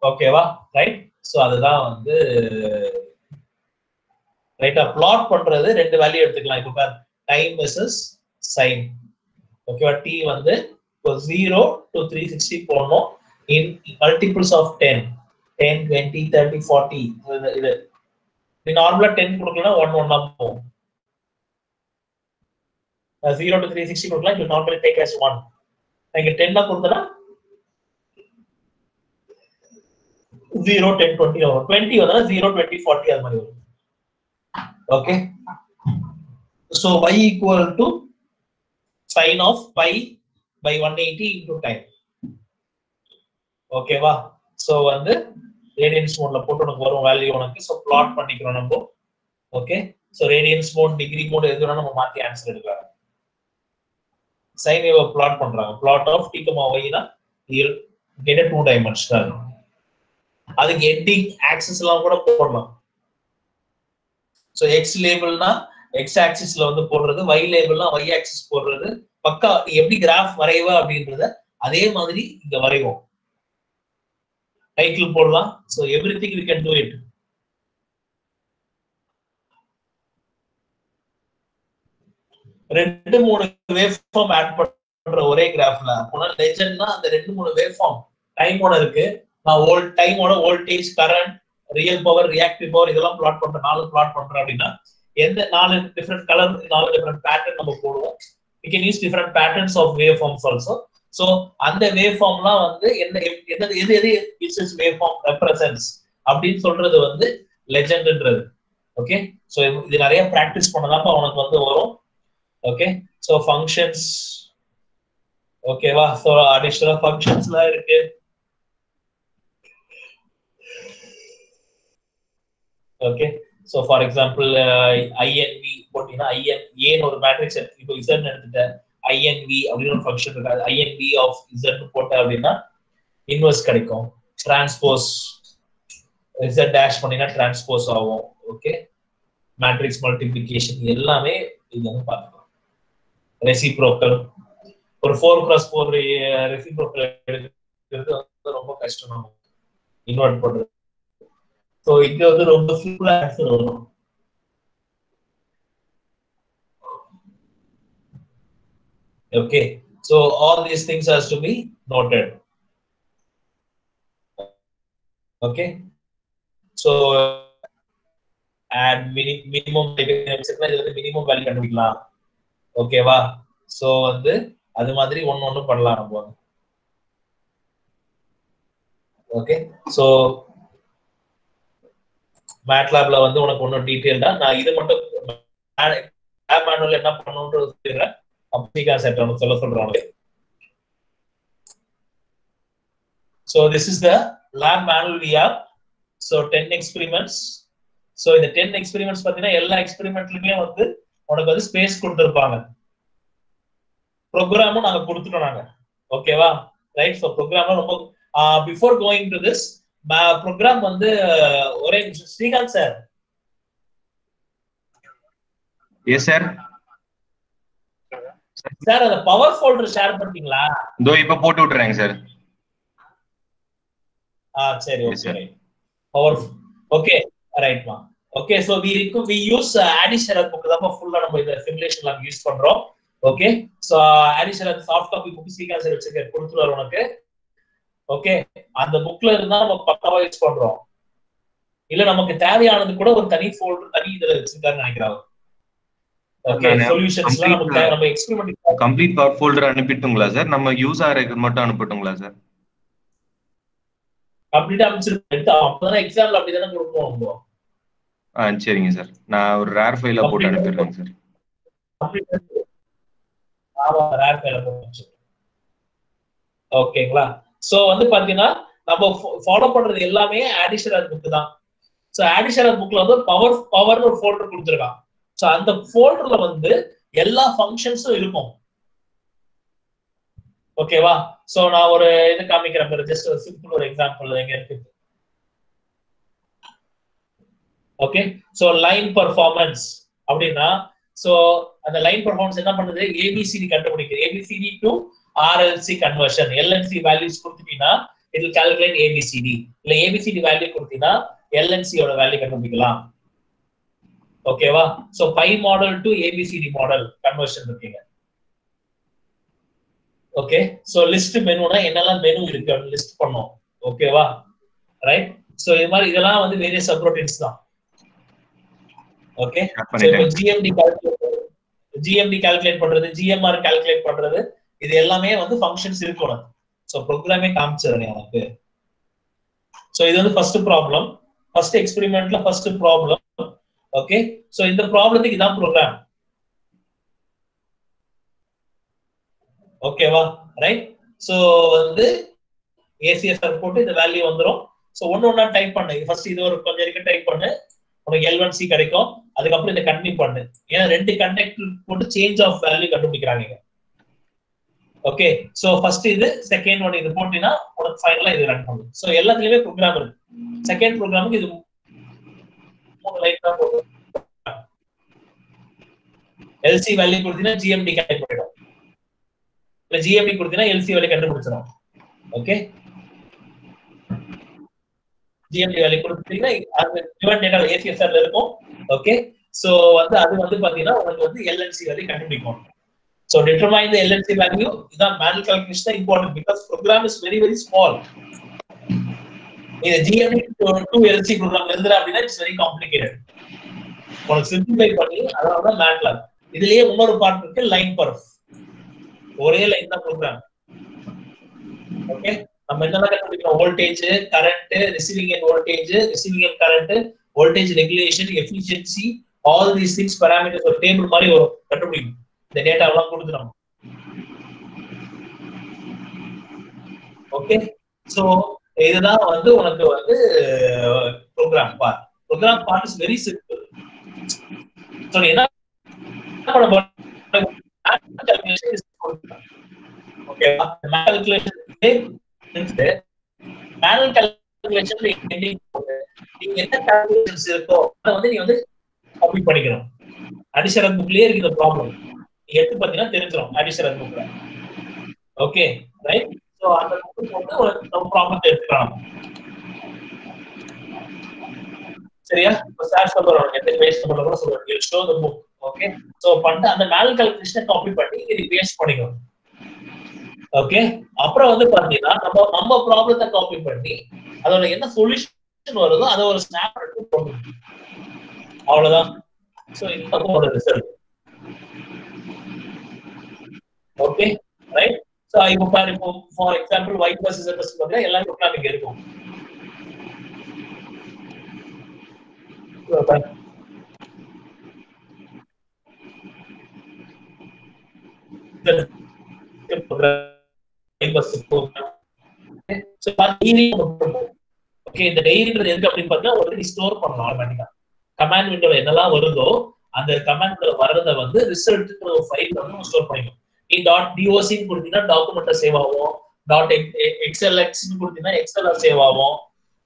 ஓகேவா? ரைட். சோ அதுதான் வந்து ரைட்டா பிளாட் பண்றது ரெண்டு வேல்யூ எடுத்துக்கலாம். இப்போ பாரு டைம் வெர்சஸ் சைன். ஓகேவா? t வந்து So 0 to 360 போடணும் in multiples of 10, 10, 20, 30, 40. இது நார்மலா 10 கொடுக்கலாம் 1 1 போகும். 0 to 360 கொடுக்கலாம், you normally take as 1. நீங்க 10 கொடுத்தா 0 10 20 வரும். 20 வந்தா 0 20 40 அது மாதிரி வரும். Okay, so y equal to sin of pi by 180 into time. Okay வா? So வந்து radians mode ல போட்டு உனக்கு வரும் வேல்யூ உனக்கு. So plot பண்ணிக்கிறோம் நம்ம. Okay, so radians mode, degree mode எதுனா நம்ம மாத்தி ஆன்சர் எடுக்கலாம். Sin wave plot பண்றாங்க. Plot of t, y னா you'll get a 2 dimensional. அதுக்கு எண்டிங் ஆக்சிஸ் எல்லாம் கூட போடலாம். So x லேபிள்னா x ஆக்சிஸ்ல வந்து போடுறது, y லேபிள்னா y ஆக்சிஸ் போடுறது. பக்கா எப்படி கிராஃப் வரைவா அப்படின்றத அதே மாதிரி இங்க வரைவோம். டைட்டில் போடலாம். So everything we can do it. ரெண்டு மூணு வேவ் ஃபார்ம் ஆட் பண்ற ஒரே கிராஃப்ல அப்போனா லெஜெண்ட்னா அந்த ரெண்டு மூணு வேவ் ஃபார்ம் டைமோட இருக்கு. நான் டைமோட voltage, current, real power, reactive power இதெல்லாம் பிளாட் பண்றேன். 4 பிளாட் பண்றேன் அப்படின்னா எந்த 4 டிஃபரெண்ட் கலர், 4 டிஃபரெண்ட் பேட்டர்ன் நம்ம போடுவோம். we can use different patterns of waveforms also. So அந்த waveformலாம் வந்து எது its waveform represents அப்படினு சொல்றது வந்து legendன்றது. ஓகே, சோ இது நிறைய பிராக்டீஸ் பண்ணதாப்ப உனக்கு வந்து வரும். ஓகே, சோ functions ஓகேவா? சோ additional functionsலாம் இருக்கு. Okay, so for example inv போட்டினா in ஒரு மேட்ரிக்ஸ் இப்போ z ன்னு எடுத்துட்ட inv அப்படின ஒரு ஃபங்க்ஷன் இருக்கு. inv of z போட்ட அப்படினா இன்வெர்ஸ் கிடைக்கும். டிரான்ஸ்போஸ் z டாஷ் பண்ணினா டிரான்ஸ்போஸ் ஆகும். ஓகே, மேட்ரிக்ஸ் மல்டிப்ளிகேஷன் எல்லாமே இது வந்து பார்க்கலாம். ரெசிப்ரோக்கல் ஒரு 4x4 ரெசிப்ரோக்கல் எடுக்கிறது ரொம்ப கஷ்டம் இன்வெர்ட் பண்றது. So இங்க வந்து ரொம்ப சிம்பிளா ஆன்சர் வரும். Okay, so all these things has to be noted. Okay, so add minimum minimum value கண்டுபிடிக்கலாம். ஓகேவா? சோ வந்து அது மாதிரி ஒன்னு பண்ணலாம் நம்ம. ஓகே, சோ MATLABல வந்து உனக்கு ஒன்னும் டீடைல்டா நான் இது மட்டும் லேப் மேனுவல் என்ன பண்ணனும்ன்றது சொல்றேன். அப்படிங்க செட் பண்ண சொல்றாங்க. So this is the lab manual we have. So 10 experiments. So இந்த 10 experiments பாத்தீங்கன்னா எல்லா எக்ஸ்பெரிமெண்ட்லயுமே வந்து உனக்கு வந்து ஸ்பேஸ் கொடுத்திருப்பாங்க. ப்ரோக்ராமும் நாங்க கொடுத்துட்டோம் நாங்க. ஓகேவா? ரைட், சோ ப்ரோக்ராம் ரொம்ப before going to this program வந்து ஒரே Srikanth sir. Yes sir. Sir அந்த பவர் ஃபோல்டர் ஷேர் பண்ணீங்களா? இதோ இப்ப போட்டு விட்டுறேங்க சார். சரி, okay right. Power okay right மா. Okay, so we use additional book தான் ஃபுல்லா நம்ம இந்த சிமுலேஷன்ல யூஸ் பண்றோம். Okay, so additional soft copy book Srikanth sir வச்சிருக்காரு, கொடுத்துறாரு உனக்கு. ஓகே, அந்த புக்ல இருந்தா நம்ம பக்காவா யூஸ் பண்றோம். இல்ல நமக்கு தேவையானது கூட ஒரு தனி ஃபோல்டர் தனி இதுல வச்சிருக்காருன்னு நினைக்கிறாங்க. ஓகே, சொல்யூஷன்ஸ்லாம் நமக்கு நம்ம எக்ஸ்பெரிமெண்ட் கம்ப்ளீட் பவர் ஃபோல்டர் அனுப்பிட்டுங்களா சார்? நம்ம யூஸ் ஆறதுக்கு மட்டும் அனுப்பட்டுங்களா சார்? கம்ப்ளீட்டா அனுப்பிச்சிருக்கேன். அப்பதான் எக்ஸாம்ல அப்படிதானே கொடுப்போம். சரிங்க சார், நான் ஒரு ரேர் ஃபைலா போட்டு அனுப்பிடுறேன் சார். ஆமா, ரேர் ஃபைலா போட்டு. ஓகேங்களா? சோ வந்து பாத்தீங்கன்னா நம்ம ஃபாலோ பண்றது எல்லாமே அடிஷனல் புக் தான். சோ அடிஷனல் புக்ல வந்து பவர் ஒரு ஃபோல்டர் கொடுத்திருக்கான். சோ அந்த ஃபோல்டர்ல வந்து எல்லா ஃபங்க்ஷன்ஸும் இருக்கும். ஓகேவா? சோ நான் ஒரு இது காமிக்கிறேன், ஜஸ்ட் ஒரு சிம்பிள் ஒரு எக்ஸாம்பிள் எங்க இருக்கு. ஓகே, சோ லைன் பெர்ஃபார்மன்ஸ் அப்படின்னா சோ அந்த லைன் பெர்ஃபார்மன்ஸ் என்ன பண்ணுது? ஏபிசிடி கண்டுபிடிக்குது. ABCD to RLC conversion. LNC values கொடுத்தீங்கன்னா it will calculate ABCD. இல்ல ABCD value கொடுத்தீங்கன்னா LNC ஓட வேல்யூ கண்டுபிடிக்கலாம். ஓகேவா? So pi model to ABCD model conversion இருக்கீங்க. ஓகே சோ லிஸ்ட் மெனுனா என்னெல்லாம் மெனு இருக்கு அப்படின்னு லிஸ்ட் பண்ணோம். ஓகேவா ரைட். சோ இது மாதிரி இதெல்லாம் வந்து வேரியஸ் சப்ரோட்டின்ஸ் தான். ஓகே சோ இப்போ ஜிஎம்டி கால்குலேட் பண்றது, ஜிஎம்ஆர் கால்குலேட் பண்றது, இது எல்லாமே வந்து ஃபங்க்ஷன்ஸ் இருக்கணும். சோ ப்ரோக்ராமே காமிச்சிருங்க எனக்கு. சோ இது வந்து ஃபர்ஸ்ட் ப்ராப்ளம், ஃபர்ஸ்ட் எக்ஸ்பெரிமெண்ட்ல ஃபர்ஸ்ட் ப்ராப்ளம். ஓகே சோ இந்த ப்ராப்ளத்துக்கு இதான் ப்ரோக்ராம். ஓகேவா ரைட். சோ வந்து ஏசிஎஸ்ஆர் போட்டு இந்த வேல்யூ வந்துரும். சோ ஒண்ணா டைப் பண்ணு. ஃபர்ஸ்ட் இது ஒரு கொஞ்சம் இருக்கு டைப் பண்ணு, உனக்கு L1C கிடைக்கும். அதுக்கப்புறம் இதை கண்டினியூ பண்ணு. ஏன்னா ரெண்டு கண்டக்டர் போட்டு சேஞ்ச் ஆஃப் வேல்யூ கண்டுபிடிக்கிறாங்க. ஓகே சோ ஃபர்ஸ்ட் இது செகண்ட் ஒன் இது போட்டினா உனக்கு ஃபைனலா இது ரன் பண்ணும். சோ எல்லாத்துலயுமே ப்ரோக்ராம் இருக்கு. செகண்ட் ப்ரோக்ராமுக்கு இது 3 லைன் தான் போடும். LC வேல்யூ கொடுத்தீங்கன்னா GMD கால்குலேட் பண்ணிடும், இல்ல GMD கொடுத்தீங்கன்னா LC வேல்யூ கண்டுபிடிச்சிடும். ஓகே GMD வேல்யூ கொடுத்தீங்கன்னா அது given data ACSRல இருக்கும். ஓகே சோ வந்து அது வந்து பாத்தீங்கன்னா உங்களுக்கு வந்து LNC வேல்யூ கண்டுபிடிக்கும். So determine the LNC value. The manual calculation is important because program is very very small. In GMD to LC program, it's very complicated. For simplify பண்ணி அதனால MATLAB. இதுலயே இன்னொரு பார்ட் இருக்கு லைன் பர்ஃப். ஒரே line தான் program. Okay நம்ம என்னெல்லாம் கண்டுபிடிக்கிறோம், voltage, current, receiving and voltage, receiving and current, voltage regulation, efficiency, all these things parameters ஒரு டேபிள் மாதிரி வரும் கண்டுபிடிக்கணும். இந்த டேட்டா எல்லாம் கொடுத்துறோம். ஓகே சோ இதுதான் வந்து உனக்கு வந்து program part. Program part is very simple. So என்ன பண்ண போறோம், ஓகே கால்குலேஷன் மேனுவல் கால்குலேஷன் நீங்க என்ன கால்குலேஷன்ஸ் இருக்கோ அதை வந்து நீ வந்து காப்பி பண்ணிக்கணும். அடிஷனல் புக்லயே இருக்கு இந்த ப்ராப்ளம், நீங்க எடுத்து பாத்தீங்கன்னா தெரிஞ்சிடும் அடிஷனல் புக்ல. Okay right. சோ அந்த புக் போட்டு ஒரு ப்ராப்ளம் எடுத்துக்கலாம். சரியா? இப்போ சார் சொல்றோம் எந்த பேஸ்ட் பண்ணனும் சொல்றோம், you show the book. Okay so பண்ண அந்த மேனுவல் கால்குலேஷனை காப்பி பண்ணி இது பேஸ்ட் பண்ணிக்கணும். ஓகே அப்புறம் வந்து பாத்தீங்கன்னா நம்ம ப்ராப்ளத்தை காப்பி பண்ணி அதோட என்ன சொல்யூஷன் வருதோ அதை ஒரு ஸ்னாப் எடுத்து போடணும். அவ்வளவுதான். சோ இதுதான் ஒரு ரிசல்ட். Okay right. சோ இப்போ பாரு, இப்போ for example white bus is பண்ற எல்லா ப்ரோக்ராமிங் இருக்கும். ஓகே இந்த டைரின்றது எதுக்கு அப்படின்னு பார்த்தா ஆல்ரெடி ஸ்டோர் பண்ணலாம் ஆட்டோமேட்டிக்கா. கமாண்ட் விண்டோல என்னெல்லாம் வருதோ அந்த கமாண்ட் விண்டோல வர்றத வந்து ரிசல்ட் ஃபைல் வந்து ஸ்டோர் பண்ணிக்கணும். நீ .doc ன்னு கொடுத்தீங்கன்னா டாக்குமெண்ட்ல சேவ் ஆகும், .xlx ன்னு கொடுத்தீங்கன்னா எக்ஸல்ல சேவ் ஆகும்.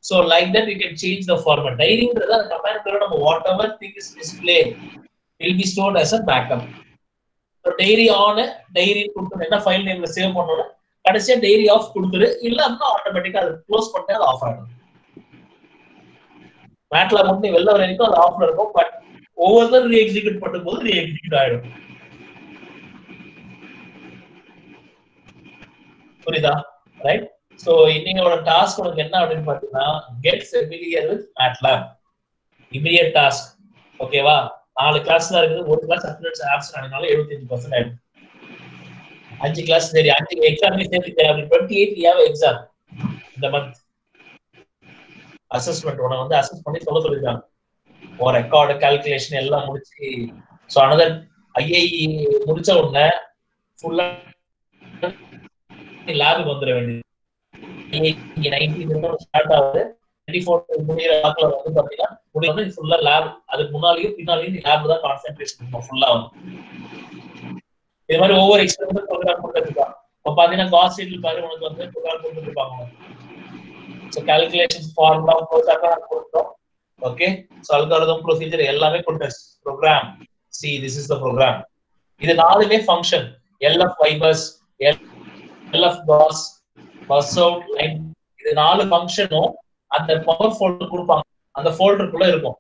So like that you can change the format. டைரின்றது அந்த கமாண்ட் விண்டோல நம்ம whatever thing is display will be stored as a backup. So diary on diary கொடுத்து என்ன ஃபைல் நேம்ல சேவ் பண்ணனும், கடைசியா டைரி ஆஃப் கொடுத்துரு, இல்ல அப்படின்னா ஆட்டோமேட்டிக்கா அது க்ளோஸ் பண்ணிட்டு அது ஆஃப் ஆயிடும். மேட்ல மட்டும் வெளில வர வரைக்கும் அது ஆஃப்ல இருக்கும், பட் ஒவ்வொரு ரீ எக்ஸிக்யூட் பண்ணும்போது ரீ எக்ஸிக்யூட் ஆயிடும். புரியுதா? ரைட். சோ இன்னையோட டாஸ்க் உனக்கு என்ன அப்படின்னு பாத்தீங்கன்னா get familiar with MATLAB. Immediate task. ஓகேவா? 4 கிளாஸ் தான் இருக்குது, ஒரு கிளாஸ் அட்டெண்டன்ஸ் ஆப்சன்ட் ஆனனால 75% ஆயிடும். 5 கிளாஸ் சரி 5 எக்ஸாம் சேர்த்து 28 யாவ எக்ஸாம் இந்த மந்த் அசஸ்மெண்ட் உன வந்து அசஸ் பண்ணி சொல்லிருக்காங்க. ஒரு ரெக்கார்டு கால்குலேஷன் எல்லாம் முடிச்சு சோ அனதர் ஐஐ முடிச்ச உடனே ஃபுல்லா லேபுக்கு வந்துட வேண்டியது. 19 ஸ்டார்ட் ஆகுது, 24 முடிகிற வாக்குல வந்து பாத்தீங்கன்னா முடியும் ஃபுல்லா லேப். அதுக்கு முன்னாலேயும் பின்னாலேயும் நீ லேப் தான் கான்சென்ட்ரேஷன் பண்ணும் ஃபுல்லா வந்து. இது மாதிரி ஒவ்வொரு எக்ஸ்பெரிமெண்ட் ப்ரோக்ராம் கொடுத்துருக்காங்க. இப்போ பாத்தீங்கன்னா காஸ் ஷீட்ல பாரு உனக்கு வந்து ப்ரோக்ராம் கொடுத்துருப்பாங்க. ஸோ கால்குலேஷன் ஃபார்முலா ப்ரோக்ராம் கொடுத்தோம். ஓகே ஸோ அல்காரிதம் ப்ரொசீஜர் எல்லாமே கொடுத்தாச்சு. Program see this is the program. இது 4மே function, LF fibres, LF pass, bus out line, இது 4 ஃபங்க்ஷனும் அந்த பவர் ஃபோல்டர் கொடுப்பாங்க, அந்த ஃபோல்டருக்குள்ள இருக்கும்.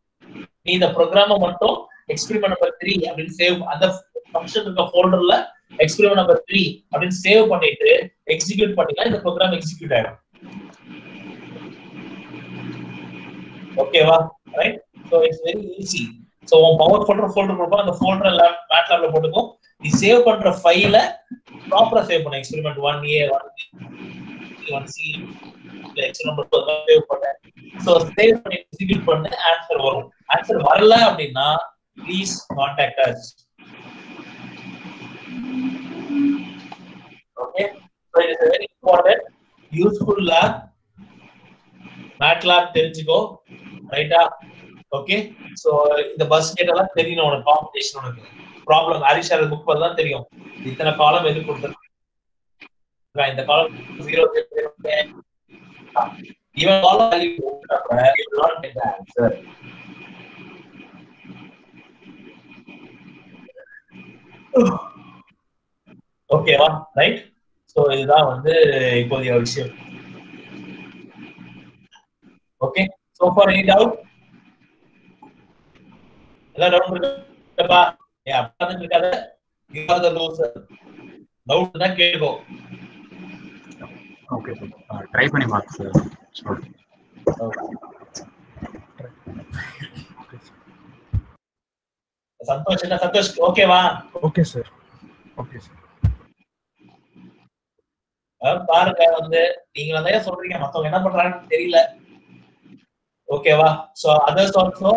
நீ இந்த ப்ரோக்ராமை மட்டும் எக்ஸ்பெரிமெண்ட் நம்பர் 3 அப்படின்னு சேவ் அந்த ஃபங்க்ஷன் இருக்க ஃபோல்டர்ல எக்ஸ்பெரிமெண்ட் நம்பர் 3 அப்படின்னு சேவ் பண்ணிட்டு எக்ஸிக்யூட் பண்ணினா இந்த ப்ரோக்ராம் எக்ஸிக்யூட் ஆயிடும். ஓகேவா? Right. So it's very easy. So உன் பவர் ஃபோல்டர் கொடுப்பா, அந்த ஃபோல்டர் மேட்லாப்ல போட்டுக்கோ. நீ சேவ் பண்ற ஃபைலை ப்ராப்பரா சேவ் பண்ணு. Experiment 1A 1C experiment save பண்ணு. சோ சேவ் பண்ணி எக்ஸிக்யூட் பண்ணு, ஆன்சர் வரும். ஆன்சர் வரல அப்படின்னா please contact us. Okay, so it is a very important useful lab. MATLAB தெரிஞ்சுக்கோ, ரைட்டா? ஓகே, சோ இந்த பஸ் டேட்டா எல்லாம் தெரியணும் உனக்கு, காம்படிஷன் உனக்கு ப்ராப்ளம் ஹரிஷார் புக் பண்ணா தான் தெரியும் இத்தனை காலம் எது கொடுத்திருக்காங்க, இந்த காலம் 0 even all value you will not get the answer. ஓகேவா? ரைட். சோ இதுதான் வந்து இப்போதைய விஷயம். Okay, so for any doubt? எல்லாம் டவுட் இருக்கா? அப்பதான் இருக்காத, you are the loser. Doubt தான் கேளுங்க. ஓகே சார், ட்ரை பண்ணி பாருங்க சார். சந்தோஷ் என்ன சந்தோஷ் ஓகேவா? Okay sir. Okay sir. பாருங்க வந்து நீங்க தான் சொல்றீங்க, மத்தவங்க என்ன பண்றாங்கன்னு தெரியல. ஓகேவா? So others also,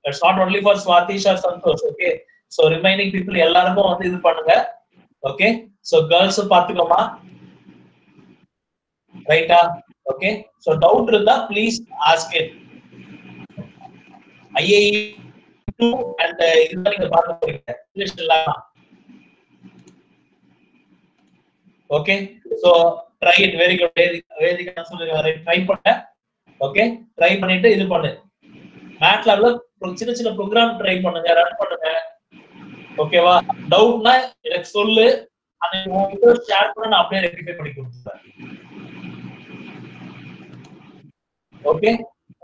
it's not only for Swatish or Santosh. Okay, so remaining people எல்லாருக்கும் வந்து இது பண்ணுங்க. ஓகே, சோ girls பாத்துக்கோமா, ரைட்டா? ஓகே, சோ டவுட் இருந்தா please ask it. IAE 2 and இதுதான் நீங்க பார்க்க போறீங்க இங்கிலீஷ் எல்லாம். Okay, so try it. Very good. Vedika சொல்லுங்க, ட்ரை பண்ண. ஓகே, ட்ரை பண்ணிட்டு இது பண்ணு. மேட்லாப்ல சின்ன சின்ன ப்ரோக்ராம் ட்ரை பண்ணுங்க, ரன் பண்ணுங்க. ஓகேவா? டவுட்னா எனக்கு சொல்லு, அந்த வீடியோ ஷேர் பண்ண நான் அப்படியே ரெக்டிஃபை பண்ணி கொடுத்துறேன். Okay,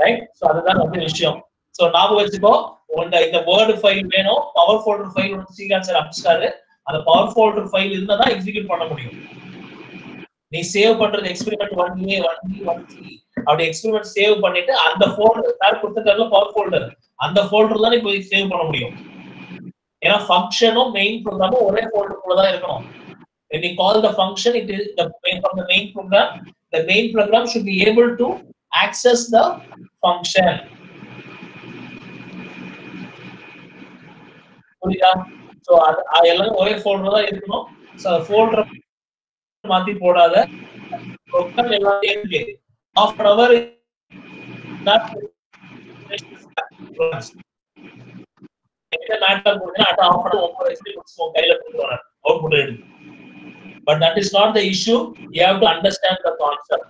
right. சோ அதுதான் வந்து விஷயம். சோ ஞாபகம் வச்சுக்கோ, உங்களுக்கு இந்த வேர்ட் ஃபைல் வேணும், பவர் ஃபோல்டர் ஃபைல் வந்து சீகான் சார் அனுப்பிச்சாரு. அந்த பவர் ஃபோல்டர் ஃபைல் இருந்தா தான் எக்ஸிக்யூட் பண்ண முடியும். நீ சேவ் பண்றது எக்ஸ்பெரிமெண்ட் 1A 1B 1C அப்படி எக்ஸ்பெரிமெண்ட் சேவ் பண்ணிட்டு அந்த ஃபோல்டர் சார் கொடுத்திருக்காருல பவர் ஃபோல்டர், அந்த ஃபோல்டர் தான் இப்போ சேவ் பண்ண முடியும். ஏன்னா ஃபங்க்ஷனும் மெயின் ப்ரோக்ராமும் ஒரே ஃபோல்டருக்குள்ள தான் இருக்கணும். when we call the function, it is from the main program. The main program should be able to access the function. புரியுதா? சோ எல்லாம் ஒரே ஃபோல்டர் தான் இருக்கணும். சோ ஃபோல்டர் மாத்தி போடாத, ப்ரோக்ராம் எல்லாம் இருக்கு. half an hour that matter போடுங்க, அட half an hour உங்க எக்ஸ்பீரியன்ஸ் உங்க கையில கொடுத்துறேன், அவுட்புட் எடுங்க. But that is not the issue. You have to understand the concept.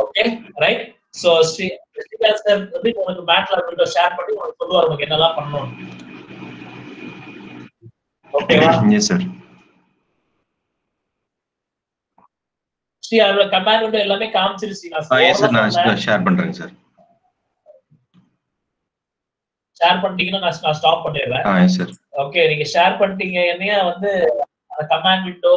Okay, right? So Srikanth sir வந்து உங்களுக்கு MATLAB வீடியோ ஷேர் பண்ணி உங்களுக்கு சொல்லுவார் உங்களுக்கு என்னலாம் பண்ணணும். ஓகேவா? Yes sir. ஸ்ரீ அவரோட கமாண்ட் விண்டோ எல்லாமே காமிச்சிருச்சு. Yes sir, நான் ஷேர் பண்றேன் சார். ஷேர் பண்ணிட்டீங்கன்னா நான் ஸ்டாப் பண்ணிடுறேன். Yes sir. ஓகே, நீங்க ஷேர் பண்ணிட்டீங்க என்னையா வந்து அந்த கமாண்ட் விண்டோ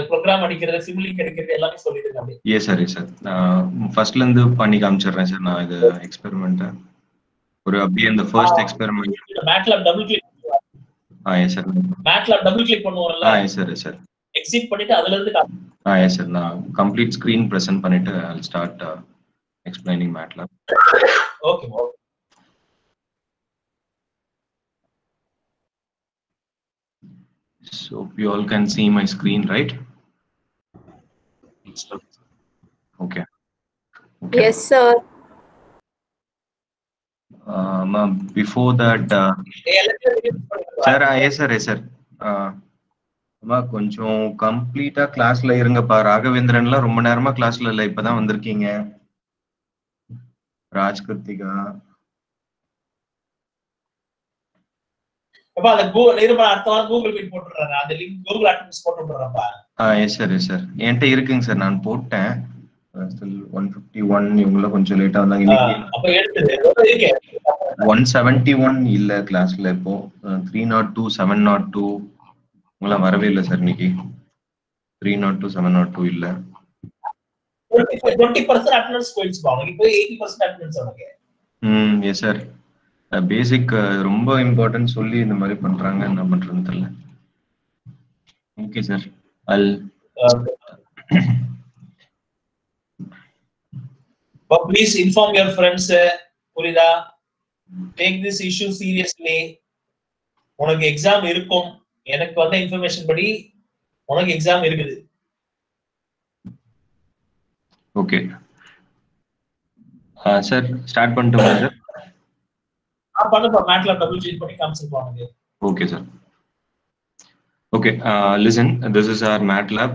ப்ரோக்ராம் அடிக்கிறது, சிம்லிங்க் அடிக்கிறது எல்லாமே சொல்லிடுங்க அப்படியே. Yes sir, yes sir. நான் ஃபர்ஸ்ட்ல இருந்து பண்ணி காமிச்சிடுறேன் சார். நான் இது எக்ஸ்பெரிமென்ட் ஒரு அப்படியே அந்த first experiment MATLAB double click. yes sir. MATLAB double click பண்ணுவோம்ல. yes sir, yes sir. Exit பண்ணிட்டு அதுல இருந்து yes sir, நான் கம்ப்ளீட் ஸ்கிரீன் பிரசன்ட் பண்ணிட்டு I'll start explaining MATLAB. Okay. So you all can see my screen, right? Okay. Yes sir. Before that sir, yes sir, yes sir. கொஞ்சம் கம்ப்ளீட்டா கிளாஸ்ல இருங்கப்பா. ராகவேந்திரன்லாம் ரொம்ப நேரமா கிளாஸ்ல இல்ல, இப்பதான் வந்திருக்கீங்க. ராஜ் கிருத்திகா அப்ப அந்த அடுத்த வாரம் கூகுள் மீட் போட்டுறாங்க, அந்த லிங்க் கூகுள் அட்மின்ஸ் போட்டு விடுறப்பா. Yes sir, yes sir. என்கிட்ட இருக்குங்க சார், நான் போட்டேன். 151 இவங்கள கொஞ்சம் லேட்டா வந்தாங்க. அப்ப எடுத்து 171 இல்ல கிளாஸ்ல இப்போ 302 702 உங்களாம் வரவே இல்லை சார் இன்னைக்கு. 302 702 இல்ல. 20% அட்டெண்டன்ஸ் போயிடுச்சு பாருங்க. இப்போ 80% அட்டெண்டன்ஸ் அவனுக்கு. Yes sir. பேசிக் ரொம்ப இம்பார்ட்டன்ட் சொல்லி இந்த மாதிரி பண்றாங்க, என்ன பண்றதுன்னு தெரியல. Okay sir. But please inform your friends. புரியுதா? Take this issue seriously. உனக்கு எக்ஸாம் இருக்கும். எனக்கு வந்த இன்ஃபர்மேஷன் படி உனக்கு எக்ஸாம் இருக்குது. ஓகே சார், ஸ்டார்ட் பண்ணட்டுமா சார்? பண்ணுப்பா. MATLAB டபுள் கிளிக் பண்ணி காமிச்சிருப்பாங்க. Okay sir. Okay, listen, this is our MATLAB.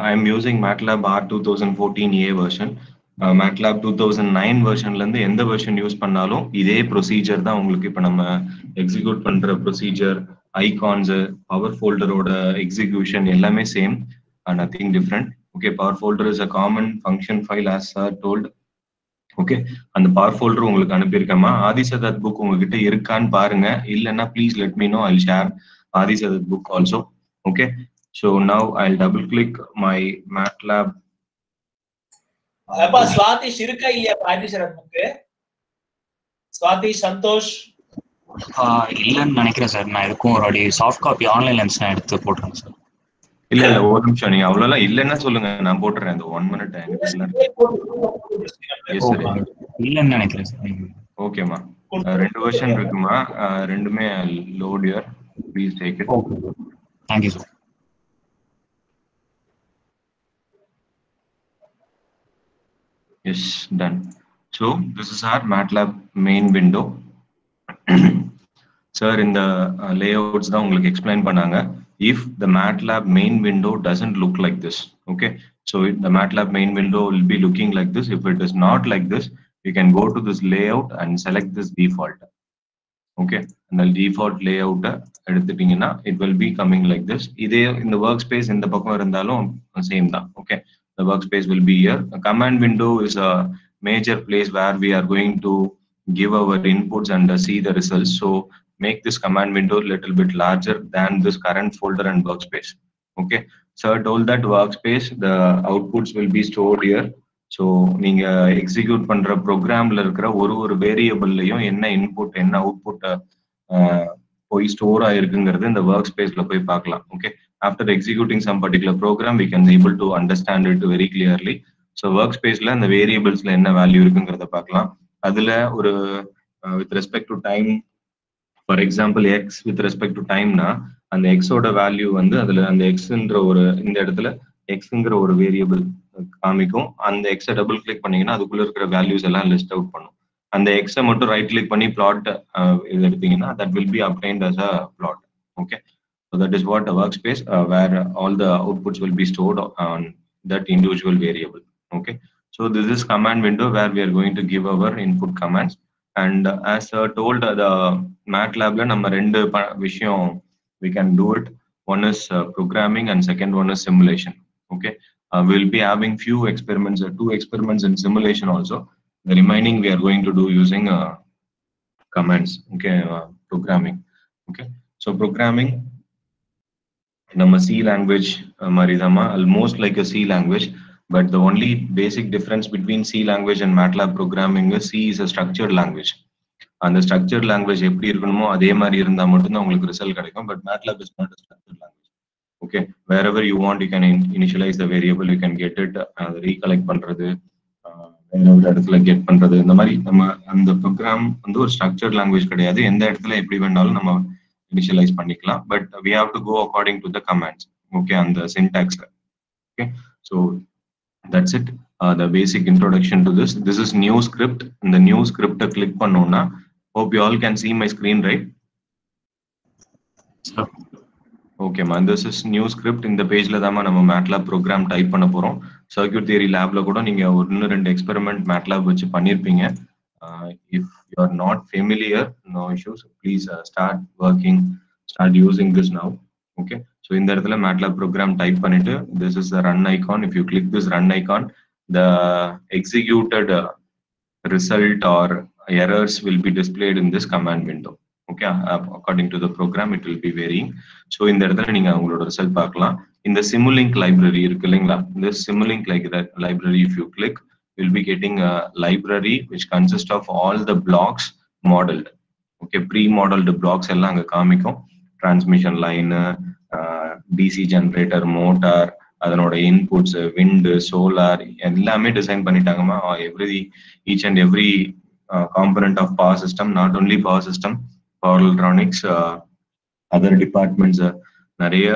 I'm using MATLAB R2014A version. MATLAB 2009 வெர்ஷன்ல இருந்து எந்த வெர்ஷன் யூஸ் பண்ணாலும் இதே ப்ரொசீஜர் தான் உங்களுக்கு. இப்போ நம்ம எக்ஸிக்யூட் பண்ற ப்ரொசீஜர், ஐகான்ஸ், பவர் ஃபோல்டரோட எக்ஸிக்யூஷன் எல்லாமே same, nothing different. Okay, power folder is a common function file as sir told. Okay, அந்த பவர் ஃபோல்டர் உங்களுக்கு அனுப்பியிருக்கேமா? ஆதிசதத் புக் உங்ககிட்ட இருக்கான்னு பாருங்க. இல்லைன்னா please let me know, I will share ஆதிசதத் book also. Okay, so now I'll double click my MATLAB. அப்பா ஸ்வாதிஷ் இருக்கா இல்லையா ஆதிசரத் புக்? ஸ்வாதிஷ், சந்தோஷ் இல்லன்னு நினைக்கிறேன் சார். நான் எதுக்கும் ஒரு சாஃப்ட் காப்பி ஆன்லைன்ல இருந்து எடுத்து போட்டுறேன் சார். இல்ல ஒரு நிமிஷம், நீங்க அவ்வளவுலாம் இல்லன்னா சொல்லுங்க, நான் போட்டுறேன். அந்த 1 minute இல்லன்னு நினைக்கிறேன் சார். ஓகேமா, 2 வெர்ஷன் இருக்குமா, ரெண்டுமே load here, please take it. Okay, thank you sir. Yes, done. So this is our MATLAB main window. Sir, in the layouts தான் உங்களுக்கு explain பண்ணாங்க. If the MATLAB main window doesn't look like this, okay, so the MATLAB main window will be looking like this. If it is not like this, you can go to this layout and select this default. Okay, and the default layout எடுத்துட்டீங்கன்னா it will be coming like this. இதே இந்த workspace இந்த பக்கம் இருந்தாலும் same தான். Okay, the workspace will be here. A command window is a major place where we are going to give our inputs and see the results. So make this command window little bit larger than this current folder and workspace. Okay, so I told that workspace the outputs will be stored here. So நீங்க execute பண்ற ப்ரோக்ராம்ல இருக்கிற ஒரு வேரியபிள்லையும் என்ன input என்ன output போய் store ஆயிருக்குங்கிறது இந்த work ஸ்பேஸ்ல போய் பார்க்கலாம். Okay, after executing some particular program we can able to understand it very clearly. So work ஸ்பேஸ்ல இந்த வேரியபிள்ஸ்ல என்ன வேல்யூ இருக்குங்கிறத பார்க்கலாம். அதுல ஒரு with respect to time, for example x with respect to டைம்னா அந்த எக்ஸோட வேல்யூ வந்து அதுல அந்த எக்ஸ்ன்ற ஒரு இந்த இடத்துல எக்ஸ்ங்கிற ஒரு வேரியபிள் காமிக்கும். அந்த எக்ஸை டபுள் கிளிக் பண்ணீங்கன்னா அதுக்குள்ள இருக்கிற வேல்யூஸ் எல்லாம் லிஸ்ட் அவுட் பண்ணும். அந்த எக்ஸை மட்டும் ரைட் கிளிக் பண்ணி பிளாட் இது எடுத்தீங்கன்னா that will be obtained as a plot. Okay, so that is what a workspace where all the outputs will be stored on that individual variable. Okay, so this is command window where we are going to give our input commands. And as told, the MATLAB la நம்ம ரெண்டு விஷயம் we can do it. One is programming and second one is simulation. Okay, we'll be having few experiments, 2 experiments in simulation also. The remaining we are going to do using commands. Okay, programming. Okay, so programming nama C language maridama, almost like a C language, but the only basic difference between C language and MATLAB programming is C is a structured language. And the structured language எப்படி இருக்கணுமோ அதே மாதிரி இருந்தா மட்டும் தான் உங்களுக்கு result கிடைக்கும். But MATLAB is not a structured language. Okay, wherever you want you can initialize the variable, you can get it, recollect பண்றது, வேற இடத்துல கெட் பண்றது, இந்த மாதிரி நம்ம அந்த ப்ரோக்ராம் வந்து ஒரு ஸ்ட்ரக்சர்ட் லாங்குவேஜ் கிடையாது. எந்த இடத்துல எப்படி வேணாலும் நம்ம இனிஷியலைஸ் பண்ணிக்கலாம். But we have to go according to the commands. Okay, அந்த syntax. Okay, so that's it, the basic introduction to this. This is new script. இந்த new script click பண்ணோம்னா hope you all can see my screen, right? Okay man, this is new script. இந்த பேஜ்ல தான் நம்ம MATLAB program type பண்ண போறோம். Circuit theory லேப்ல கூட நீங்க ஒன்னு ரெண்டு எக்ஸ்பெரிமெண்ட் MATLAB வச்சு பண்ணிருப்பீங்க. If you are not familiar, no issues, please start working, start using this now. Okay, so இந்த இடத்துல MATLAB ப்ரோக்ராம் டைப் பண்ணிட்டு this is the run icon. If you click this run icon, the executed result or errors will be displayed in this command window. Okay, according to the program it will be varying. So இந்த இடத்துல நீங்க உங்களோட result பார்க்கலாம். இந்த Simulink library இருக்கு இல்லைங்களா, this Simulink library if you click you'll be getting a library which consists of all the blocks modeled. Okay, pre-modeled blocks எல்லாம் அங்க காமிக்கும். Transmission line, DC generator, motor, அதனோட இன்புட்ஸ், wind, solar எல்லாமே design பண்ணிட்டாங்கமா. each and every component of power system, not only power system, power electronics, other departments நிறைய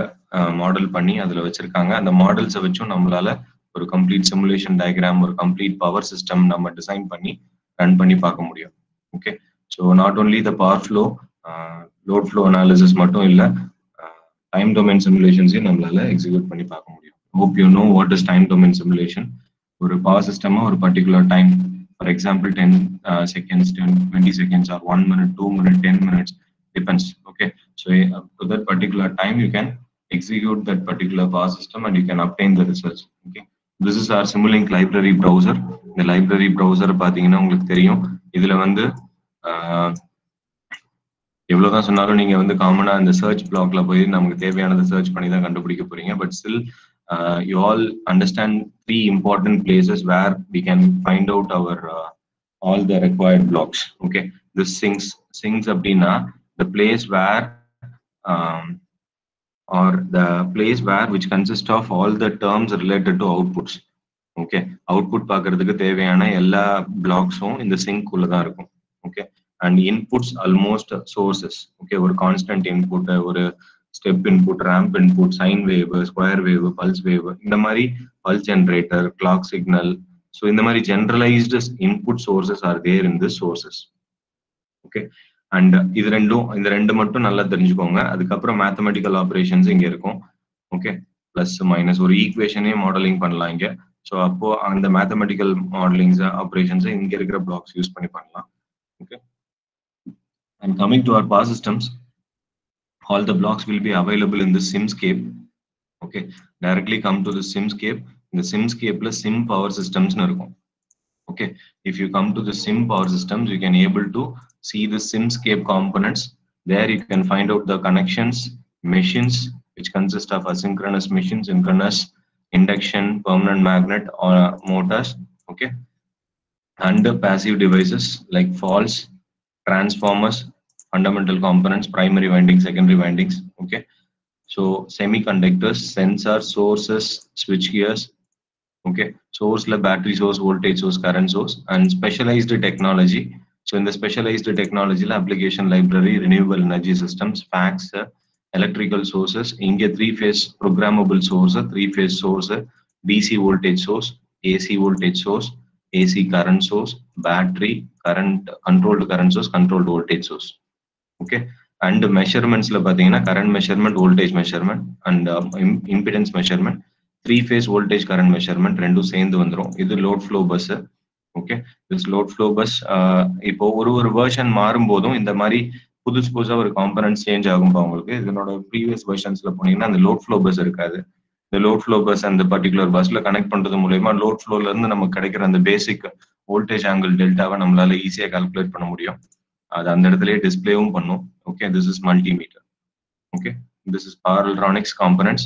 model பண்ணி அதுல வச்சிருக்காங்க. அந்த மாடல்ஸை வச்சும் நம்மளால ஒரு கம்ப்ளீட் சிமுலேஷன் டயக்ராம், ஒரு கம்ப்ளீட் பவர் சிஸ்டம் நம்ம டிசைன் பண்ணி ரன் பண்ணி பார்க்க முடியும். Okay, so not only the power flow, load flow analysis மட்டும் இல்லை, டைம் டொமைன் சிமுலேஷன்ஸையும் நம்மளால எக்ஸிக்யூட் பண்ணி பார்க்க முடியும். Hope you know what is time domain simulation. ஒரு பவர் சிஸ்டமா ஒரு particular time, for example 10 seconds, 20 seconds, or 1 minute, 2 minutes, 10 minutes, depends. Okay, so up to that particular time you can execute that particular power system and you can obtain the results. Okay, this is our Simulink library browser. The library browser பாத்தீங்கன்னா உங்களுக்கு தெரியும், இதுல வந்து எவ்வளவுதான் சொன்னாலும் நீங்க வந்து காமனா இந்த சர்ச் பிளாக்ல போய் நமக்கு தேவையானதை சர்ச் பண்ணி தான் கண்டுபிடிக்க போறீங்க. But still you all understand 3 important places where we can find out our all the required blocks. Okay, this sinks அப்படின்னா the place where or the place where which consists of all the terms related to outputs. Okay, output பார்க்கிறதுக்கு தேவையான எல்லா பிளாக்ஸும் இந்த sink உள்ள தான் இருக்கும். Okay, and inputs almost sources. Okay, ஒரு constant input, ஒரு step input, ramp input, sine wave, square wave, pulse wave, இந்த மாதிரி pulse generator, clock signal. So இந்த மாதிரி generalized input sources are there in this sources. Okay, and இந்த ரெண்டு மட்டும் நல்லா தெரிஞ்சுக்கோங்க. அதுக்கப்புறம் மேத்தமெட்டிக்கல் ஆப்ரேஷன்ஸ் இங்க இருக்கும். ஓகே, பிளஸ் மைனஸ் ஒரு ஈக்குவேஷனே மாடலிங் பண்ணலாம் இங்க. ஸோ அப்போ அந்த மேத்தமெட்டிக்கல் மாடலிங்ஸ் ஆப்ரேஷன்ஸ் இங்க இருக்கிற பிளாக்ஸ் யூஸ் பண்ணி பண்ணலாம். Okay, and coming to our power systems, all the blocks will be available in the Simscape. Okay, directly come to the Simscape. In the Simscape plus Sim power systems na irukum. Okay, if you come to the Sim power systems, you can able to see the Simscape components. There you can find out the connections, machines which consist of asynchronous machines, synchronous, induction, permanent magnet, or motors. Okay, and passive devices like false, transformers, fundamental components, primary windings, secondary windings. Okay, so semiconductors, sensors, sources, switch gears. Okay, source la battery source, voltage source, current source, and specialized technology. So in the specialized technology la application library, renewable energy systems, FACS, electrical sources, inge 3-phase programmable source, 3-phase source, DC voltage source, AC voltage source, AC current source, battery, controlled current source, controlled voltage source. Okay, and measurements la pathina current measurement, voltage measurement, and impedance measurement, 3-phase voltage current measurement rendu சேர்ந்து வந்துரும். இது load flow bus. Okay, this load flow bus இப்போ ஒரு version மாறும் போதும் இந்த மாதிரி புதுசா ஒரு காம்பனன்ட்ஸ் சேஞ்ச் ஆகும்பா உங்களுக்கு. இதனோட ப்ரீவியஸ் வெர்ஷன்ஸ்ல போனீங்கன்னா அந்த லோட் ஃப்ளோ பஸ் இருக்காது. இந்த லோட் ஃப்ளோ பஸ் அந்த பர்டிகுலர் பஸ்ல கனெக்ட் பண்றது மூலமா லோட் ஃப்ளோல இருந்து நமக்கு கிடைக்கிற அந்த பேசிக் வோல்டேஜ் ஆங்கிள் டெல்டாவை நம்மளால ஈஸியா கால்குலேட் பண்ண முடியும். அது அந்த இடத்துலயே டிஸ்பிளேவும் பண்ணும். Okay, this is multimeter. Okay, this is power electronics components.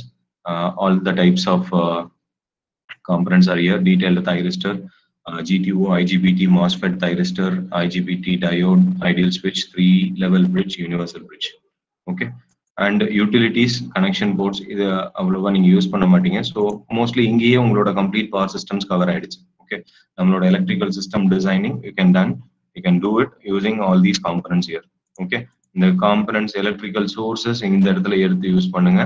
All the types of components are here. Detailed thyristor, GTO, IGBT, MOSFET, thyristor, IGBT, diode, ideal switch, 3-level bridge, universal bridge. Okay, and utilities, connection ports, இது அவ்வளவா நீங்க use பண்ண மாட்டீங்க. So mostly இங்கேயே உங்களோட complete power systems cover ஆயிடுச்சு. Okay, நம்மளோட electrical system designing you can do it using all these components here. Okay, இந்த components, electrical sources இந்த இடத்துல எடுத்து யூஸ் பண்ணுங்க.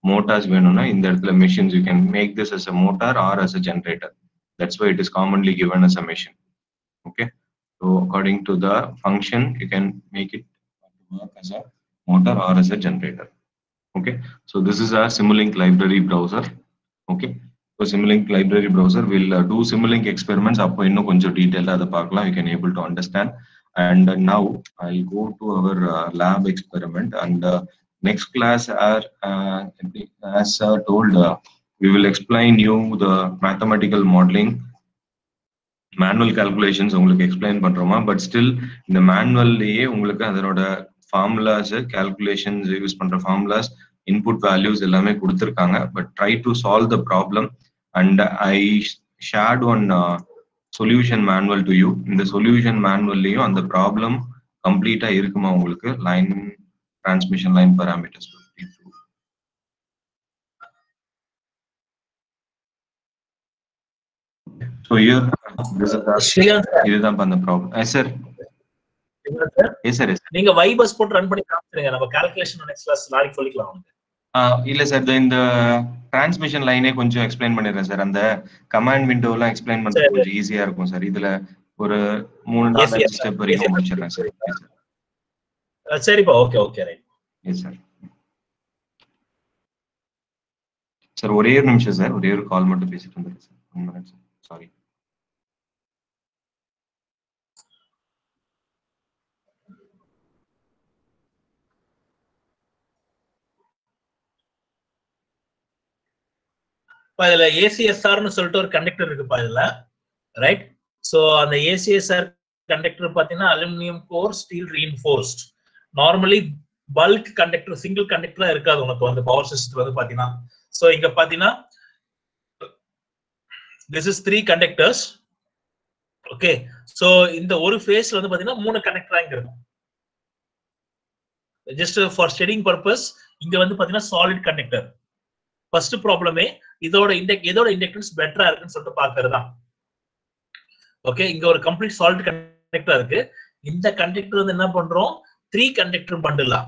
motors வேணும்னா இந்த இடத்துல machines, you can make this as a motor or as a generator. That's why it is commonly given as a machine. Okay, so according to the function you can make it work as a motor or as a generator. Okay, so this is our Simulink library browser. Okay, so Simulink library browser will do Simulink experiments. appo innum konjam detail adha paakalam, you can able to understand. And now I'll go to our lab experiment, and next class as told we will explain you the mathematical modeling manual calculations உங்களுக்கு explain பண்றோமா, but still இந்த மேனுவல்லையே உங்களுக்கு அதனோட formulas, calculations use பண்ற formulas, input values எல்லாமே கொடுத்துருக்காங்க. But try to solve the problem and I shirt one solution manual to you. இந்த solution மேனுவல்லையும் அந்த ப்ராப்ளம் கம்ப்ளீட்டா இருக்குமா உங்களுக்கு, line transmission line parameters. So here, இதுதான் அந்த ப்ராப்ளம். சார் எஸ் சார், நீங்க வைபஸ் போட்டு ரன் பண்ணி காமிச்சிருங்க, நம்ம கால்குலேஷன் நெக்ஸ்ட் கிளாஸ் நாளைக்கு சொல்லிக்கலாம். இல்ல சார், இந்த டிரான்ஸ்மிஷன் லைனே கொஞ்சம் எக்ஸ்பிளைன் பண்ணிடுறேன் சார். அந்த கமாண்ட் விண்டோலாம் எக்ஸ்பிளைன் பண்றது கொஞ்சம் ஈஸியா இருக்கும் சார். இதுல ஒரு 3-4 ஸ்டெப் வரைக்கும் முடிச்சிடுறேன் சார். சரிப்பா, okay okay right. S sir. Sir ஒரே ஒரு நிமிஷம் சார், ஒரே ஒரு கால் மட்டும் பேசிட்டு வந்துடுறேன் சார். 1 minute sir, sorry. இதுல ஏசிஎஸ்ஆர்னு சொல்லிட்டு ஒரு கண்டக்டர் இருக்குப்பா இதுல, ரைட்? சோ அந்த ஏசிஎஸ்ஆர் கண்டக்டர் பாத்தீங்கன்னா aluminium core steel reinforced. Normally bulk conductor single கண்டக்டரா இருக்காது உனக்கு வந்து பவர் சிஸ்டம் வந்து பாத்தீங்கன்னா. சோ இங்க பாத்தீங்கன்னா this is 3 conductors. Okay, so இந்த ஒரு ஃபேஸ்ல வந்து பாத்தீங்கன்னா 3 கண்டக்டரா இங்க இருக்கும். ஜஸ்ட் ஃபார் ஷெடிங் பர்பஸ் இங்க வந்து பாத்தீங்கன்னா சாலிட் கண்டக்டர். ஃபர்ஸ்ட் ப்ராப்ளமே இதோட இண்டக்டன்ஸ் பெட்டரா இருக்குன்னு சொல்லிட்டு பாக்குறதா. ஓகே, இங்க ஒரு கம்ப்ளீட் சாலிட் கண்டக்டர் இருக்கு. இந்த கண்டக்டர் வந்து என்ன பண்றோம், 3 கண்டக்டர் பண்டிலா.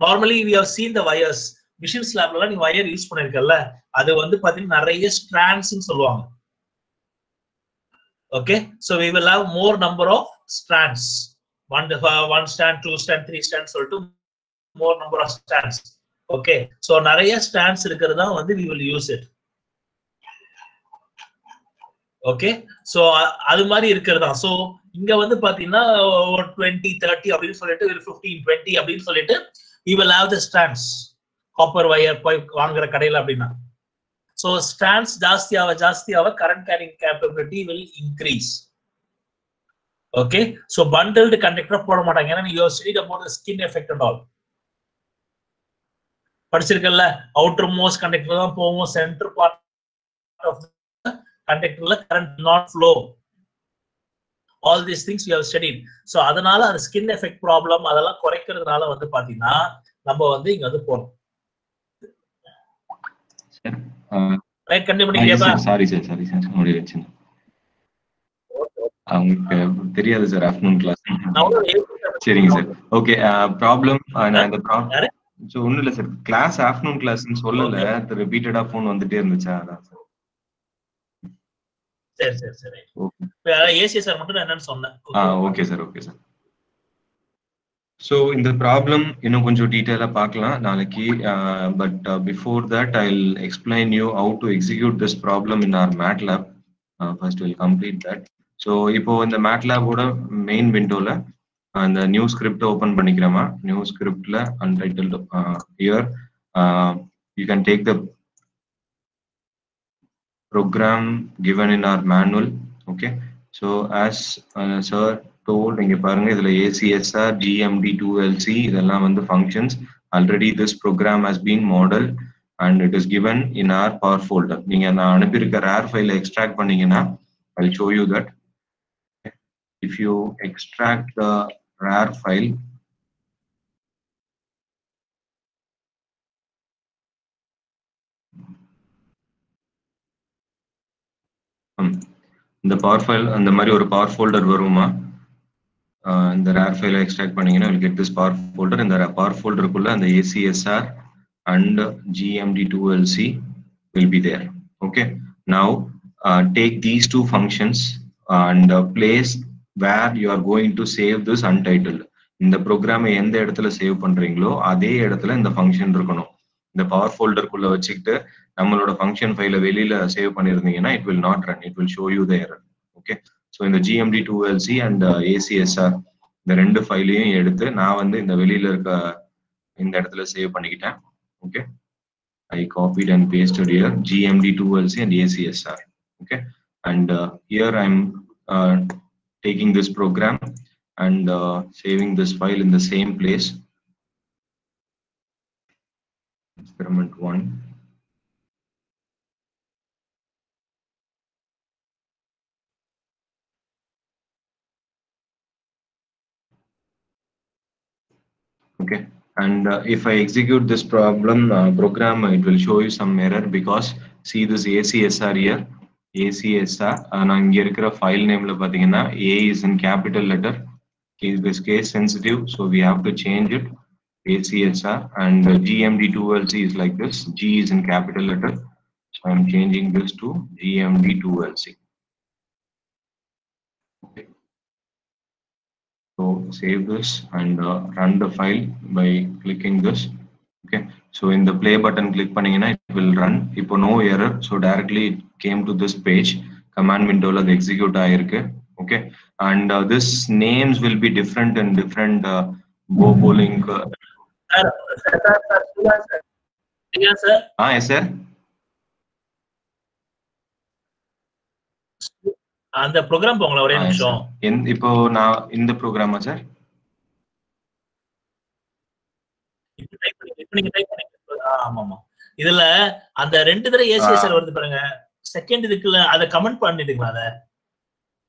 Normally we have seen the wires. Machines லேப்ல நீ வயர் யூஸ் பண்ணிருக்கல, அது வந்து பாத்தீங்கன்னா நிறைய ஸ்ட்ராண்ட்ஸ் சொல்லுவாங்க. Okay, so we will have more number of strands. One strand, 2 strand, 3 strand சொல்லிட்டு more number of strands. Okay, so நிறைய ஸ்டாண்ட்ஸ் இருக்கிறதா வந்து we will use it. Okay, so அது மாதிரி இருக்கிறதா. சோ இங்க வந்து பாத்தீங்கன்னா 20 30 அப்படின்னு சொல்லிட்டு 15 20 அப்படின்னு சொல்லிட்டு we will have the strands. Copper wire போய் வாங்குற கடையில அப்படின்னா, சோ ஸ்டாண்ட்ஸ் ஜாஸ்தியாவ current carrying capability will increase. Okay, so bundled conductor போட மாட்டாங்க. ஏன்னா you have studied about the skin effect and all. படிச்சிருக்கல, அவுட்டர் மோஸ்ட் கண்டக்டர் தான் போவோம், சென்டர் பார்ட் ஆஃப் கண்டக்டர்ல current not flow. All these things you have studied. So அதனால அந்த skin effect problem அதெல்லாம் குறைக்கிறதுனால வந்து பாத்தீங்கன்னா நம்ம வந்து இங்க வந்து போறோம். ரைட், கண்டுபிடிக்கலையா? சாரி சார் முடி வெச்சேன். உங்களுக்கு தெரியாது சார், ஆஃப்டர்நூன் கிளாஸ். சரிங்க சார், ஓகே. ப்ராப்ளம் இந்த ப்ராப்ளம் சோ ஒண்ணும் இல்ல சார், கிளாஸ் ஆஃப்டர்நூன் கிளாஸ்னு சொல்லல, ரிப்பீட்டடா போன் வந்துட்டே இருந்துச்சா, அதான் சார். சரி ஓகே, ஏசிஎஸ்ஆர் மட்டும் நான் என்னன்னு சொன்னேன். Okay sir, okay sir. So இந்த ப்ராப்ளம் இன்னும் கொஞ்சம் டீடைலா பார்க்கலாம் நாளைக்கு. But before that I will explain you how to execute this problem in our MATLAB. First will complete that. So இப்போ இந்த மேட்லேபோட மெயின் விண்டோல அந்த நியூ ஸ்கிரிப்ட் ஓபன் பண்ணிக்கிறோமா. நியூ ஸ்கிரிப்ட்ல untitled here you can take the program given in our manual. Okay, so as sir told, இங்க பாருங்க இதுல ACSR, GMD2LC இதெல்லாம் வந்து functions. Already this program has been modeled and it is given in our power folder. நீங்க நான் அனுப்பியிருக்க RAR file extract பண்ணீங்கன்னா I'll show you that. If you extract the RAR file, இந்த power file அந்த மாதிரி ஒரு power folder வருமா. இந்த RAR ஃபைலை எக்ஸ்ட்ராக்ட் பண்ணீங்கன்னா will get this power folder. இந்த பவர் ஃபோல்டருக்குள்ள அந்த ACSR and GMD2LC will be there. Okay, now take these two functions and place where you are going to save this untitled. இந்த ப்ரோக்ராமை எந்த இடத்துல சேவ் பண்றீங்களோ அதே இடத்துல இந்த ஃபங்க்ஷன் இருக்கணும். இந்த பவர் ஃபோல்டருக்குள்ள வச்சுக்கிட்டு நம்மளோட ஃபங்க்ஷன் ஃபைலை வெளியில save பண்ணிருந்தீங்கன்னா it will not run, it will show you the error. Okay, so இந்த GMD2LC and ACSR இந்த ரெண்டு ஃபைலையும் எடுத்து நான் வந்து இந்த வெளியில இருக்க இந்த இடத்துல சேவ் பண்ணிக்கிட்டேன். Okay, I copied and pasted here GMD2LC and ACSR. Okay, and here I'm taking this program and saving this file in the same place. Experiment 1. Okay, and if I execute this program, it will show you some error because see this ACSR here, ACSR, and file name A is in capital letter. This case sensitive, so we have to change it. ACSR and GMD2LC is like this. G is in capital letter, so I'm changing this to GMD2LC. Okay. So save this and run the file by clicking this. Okay, so in the play button click panninga it will run. Ipo no error, so directly it came to this page. Command window la execute aayirukku. Okay, and this names will be different in different Bobolink. Yes, sir. Yes, sir. அந்த program போங்களா ஒரே நிமிஷம். இப்போ நான் இந்த ப்ரோக்ராமா sir? ஆமாமா. இதுல அந்த 2 தடவை ஏசிஎஸ்ஆர் வருது பாருங்க. செகண்ட் இதுக்குள்ள அத கமெண்ட் பண்ணிடுங்களா அத?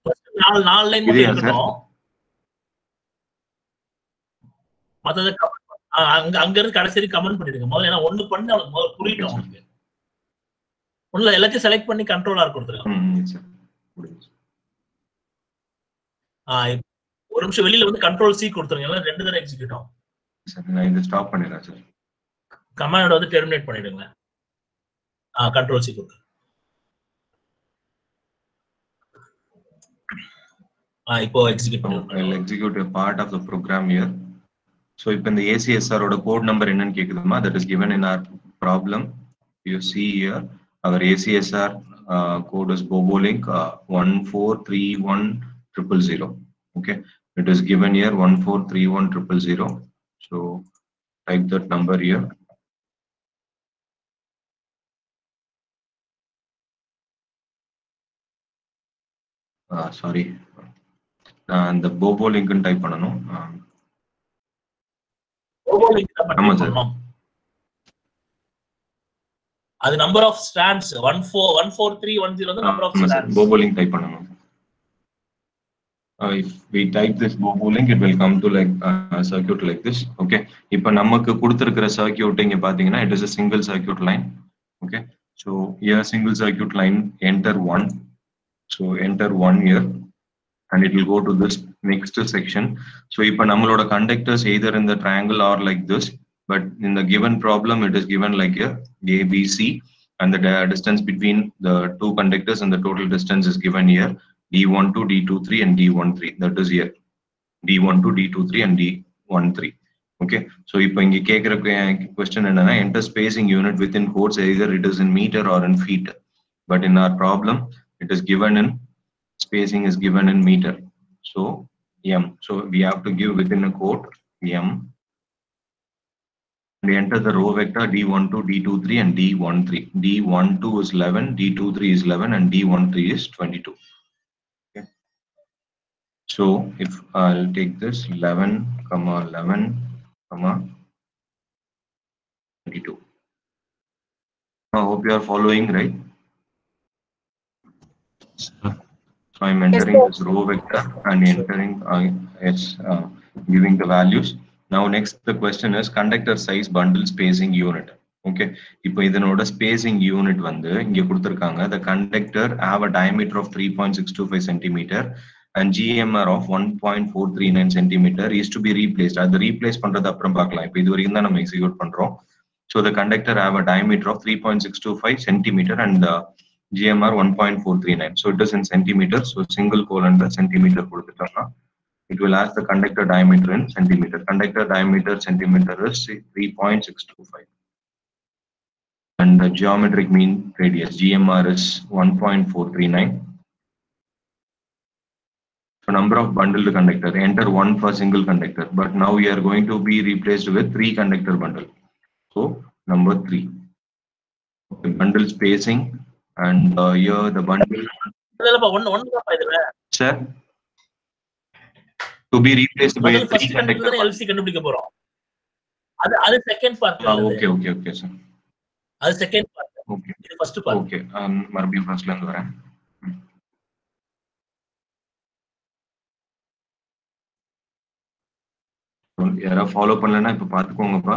ஃபர்ஸ்ட் 4 லைன் மட்டும் இருக்கட்டும். மத்தத அங்க இருந்து கடைசி வரைக்கும் கமெண்ட் பண்ணிடுங்க. முதல்ல ஏன்னா ஒன்னு பண்ணி அவங்களுக்கு முதல்ல புரியட்டும் உங்களுக்கு. ஒண்ணுல எல்லாத்தையும் செலக்ட் பண்ணி கண்ட்ரோல் ஆர் கொடுத்துருங்க. ஒரு நிமிஷம் வெளியில வந்து கண்ட்ரோல் சி கொடுத்துருங்க. எல்லாம் 2 தடவை எக்ஸிக்யூட் ஆகும். சரி, நான் இத ஸ்டாப் பண்ணிடுறேன் சார். கமாண்ட் வந்து டெர்மினேட் பண்ணிடுங்க. கண்ட்ரோல் சி கொடுங்க. இப்போ எக்ஸிக்யூட் பண்ணுங்க. I'll execute a part of the program here. So இப்போ இந்த ACSR ஓட கோட் நம்பர் என்னன்னு கேக்குதுமா, that is given in our problem. You see here our ACSR code is Bobolink 1431000. Okay, it is given here 1431000. So type that number here. Sorry, and the Bobolink type பண்ணனும். Bobolink ஆமா sir. அது number of strands 14310 வந்து number of strands. Bobolink type பண்ணனும். If we type this Bobolink, it will come to like circuit like this. Okay, இப்போ நமக்கு கொடுத்திருக்கிற circuit இங்க பாத்தீங்கன்னா it is a single circuit line. Okay, so here single circuit line, enter 1. So enter 1 here and it will go to this next section. So இப்போ நம்மளோட conductors either in the triangle or like this, but in the given problem it is given like here A, B, C, and the distance between the two conductors and the total distance is given here D12, D23 and D13. That is here D12, D23 and D13. Okay, so இப்போ இங்க கேக்குற question என்னன்னா enter spacing unit within quotes, either it is in meter or in feet, but in our problem it is given in spacing is given in meter. So m, so we have to give within a quote m. We enter the row vector D12, D23 and D13. D12 is 11, D23 is 11 and D13 is 22. Okay. So if I'll take this 11, 11, 22. I hope you are following, right? So I'm entering this row vector and entering giving the values. Now next the question is conductor size bundle spacing unit. Okay, இப்போ இதனோட spacing unit வந்து இங்க கொடுத்திருக்காங்க. The conductor have a diameter of 3.625 centimeter and GMR of 1.439 centimeter is to be replaced. அது replace பண்றது அப்புறம் பார்க்கலாம். இப்போ இது வரைக்கும் தான் நம்ம எக்ஸிக்யூட் பண்றோம். So the conductor have a diameter of 3.625 centimeter and GMR 1.439. So it is in centimeters. So single colon centimeter கொடுத்துட்டோம்னா it will ask the conductor diameter in centimeter. Conductor diameter centimeter is 3.625. And the geometric mean radius GMR is 1.439. So number of bundled conductor, enter 1 for single conductor, but now we are going to be replaced with 3 conductor bundle. So number 3. Okay, bundle spacing, and here the bundle இல்லப்பா ஒண்ணுதான்ப்பா இதுல. Sir, to be replaced by முதல் 3 first conductor conductor. தான் LC கண்டுபிடிக்க போறோம். அது second part. Okay, sir. அது second part. Okay. இது first part. Okay. மறுபடியும் ஃபர்ஸ்ட்ல இருந்து வரேன். யாரா ஃபாலோ பண்ணலன்னா இப்ப பாத்துக்கோங்கப்பா.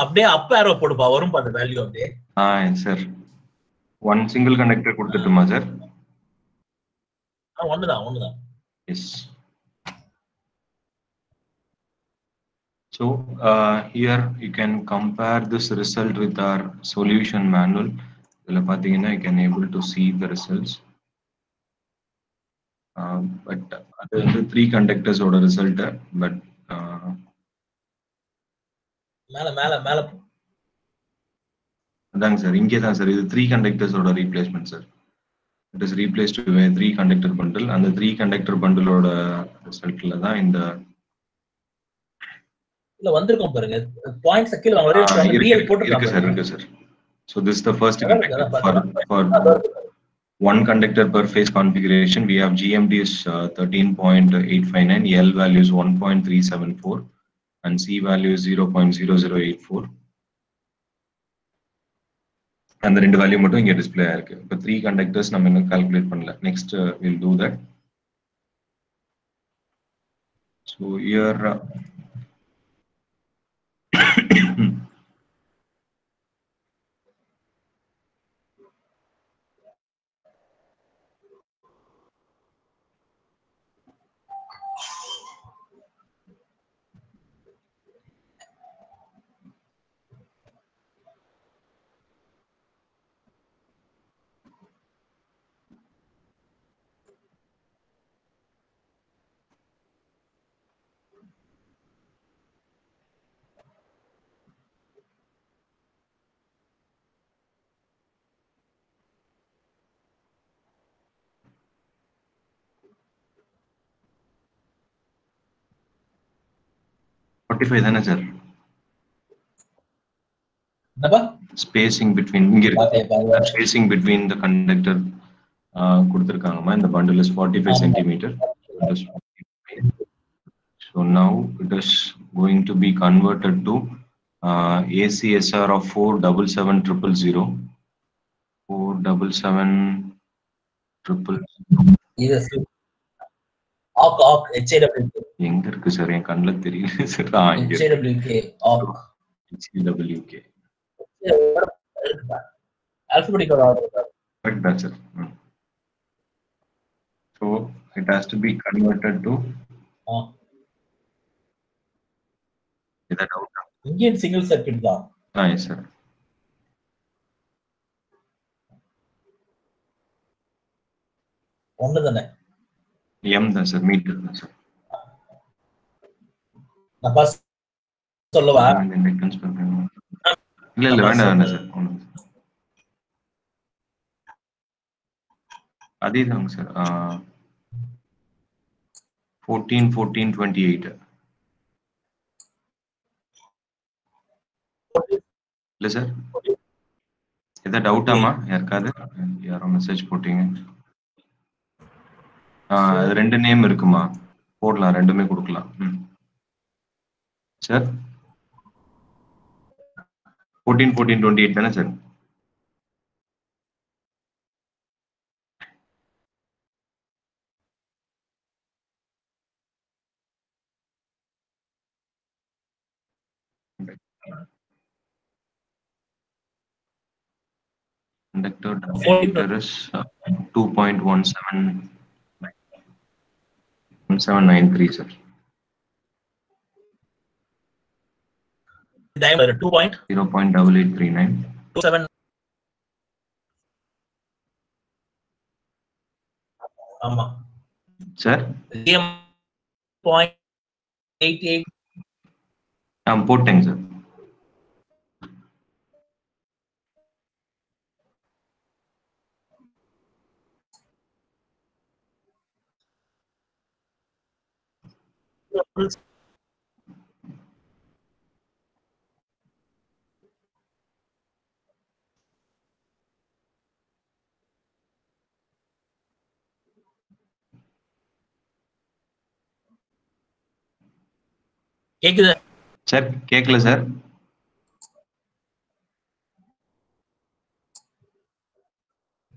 அப்படியே அப் ஏரோ போடுப்பா, வரும் அந்த வேல்யூ அப்படியே. சார் ஒன் சிங்கிள் கண்டக்டர் கொடுத்துட்டுமா சார்? ஒண்ணுதான். Yes. So here you can compare this result with our solution manual. இதுல பாத்தீங்கன்னா you can able to see the results. But அது வந்து 3 conductors ஓட result. But மேல அதாங்க சார், இங்கே தான் சார், இது 3 conductors ஓட replacement sir. It is replaced by 3 conductor bundle. அந்த 3 conductor bundle ஓட ரிசல்ட்ல தான் இந்த இல்ல வந்திருக்கும் பாருங்க. பாயிண்ட்ஸ் கீழ வந்து ரியல் போட்டுருக்காங்க. இருக்கு sir. So this is the first conductor for one conductor per phase configuration. We have GMD is 13.859, L value is 1.374 and C value is 0.0084. அந்த ரெண்டு வேல்யூ மட்டும் இங்க டிஸ்ப்ளே ஆயிருக்கு. இப்போ 3 கண்டக்டர்ஸ் நம்ம இன்னும் கால்குலேட் பண்ணல. Next we'll do that. So here தானே sir spacing between spacing between the conductor கொடுத்திருக்காங்கமா. இந்த bundle is 45 centimeter. So now it is going to be converted to ACSR of 477,000. 477,000. Yes. HAWK. எங்க இருக்கு sir? என் கண்ணுல தெரியல sir. HAWK. Alphabetical order. Correct that, sir. So it has to be converted to. Is that out? Indian single circuit தான். Yes, sir. ஒண்ணுதானே? M தான் sir, metre தான் sir. நான் pass சொல்லவா? இல்ல வேண்டாம் சார். அதேதாங்க சார். 14/14/28. இல்ல சார், ஏதாவது டவுட்டாமா யாருக்காவது? யாரோ மெசேஜ் போட்டீங்க. ரெண்டு நேம் இருக்குமா, போடலாம், ரெண்டுமே கொடுக்கலாம். சார் 14/14/28 தானே sir? Conductor diameter is 2.1793, sir. Diameter 2.0.8839. 0.8839. ஆமா சார் GM 0.88 போட்டேங்க சார். கேக்குதா சார் கேட்கல சார்.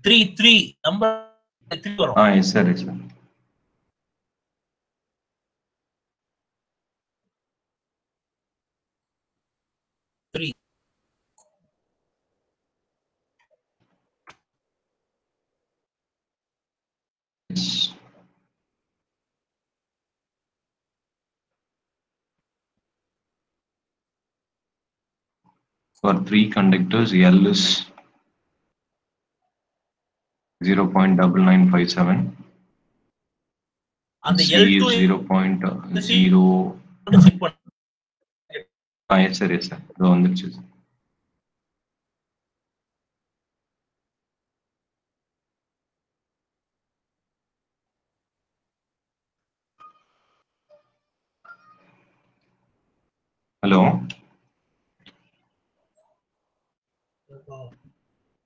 3 நம்பர் 3 வரும். S sir, yes sir. For 3 conductors, L is 0.9957. அந்த C L2 is 0.0. செக் பண்ணு. S sir, yes sir. இதோ வந்துருச்சு சார். ஹலோ,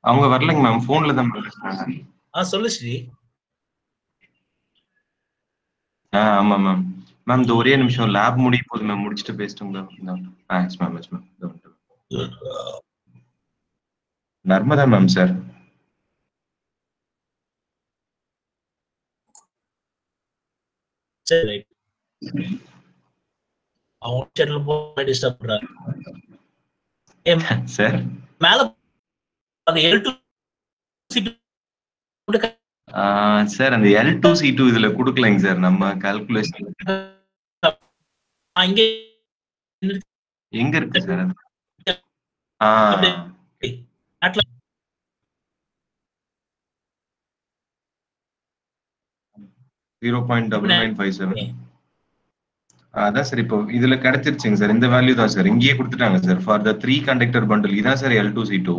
அவங்க வரலைங்க மேம், போன்ல தான் பேசுறாங்க. சொல்லு ஸ்ரீ. ஆமா மேம். மேம் இந்த ஒரே நிமிஷம், லேப் முடிய போகுது மேம், முடிச்சுட்டு பேசிட்டுங்களா? Yes ma'am, yes ma'am. Narmada ma'am sir. சரி அவங்க சேனல் போய் டிஸ்டர்ப் பண்றாங்க சார். மேல அந்த L2 சீட் சார் அந்த L2C2 இதுல குடுக்கலைங்க சார், நம்ம கால்குலேஷன். இங்க எங்க இருக்கு சார் அது? 0.9957. அதான் சார், இப்போ இதுல கிடைச்சிருச்சுங்க சார். இந்த வேல்யூ தான் சார், இங்கேயே கொடுத்துட்டாங்க sir. For the 3 conductor bundle இதான் sir L2C2.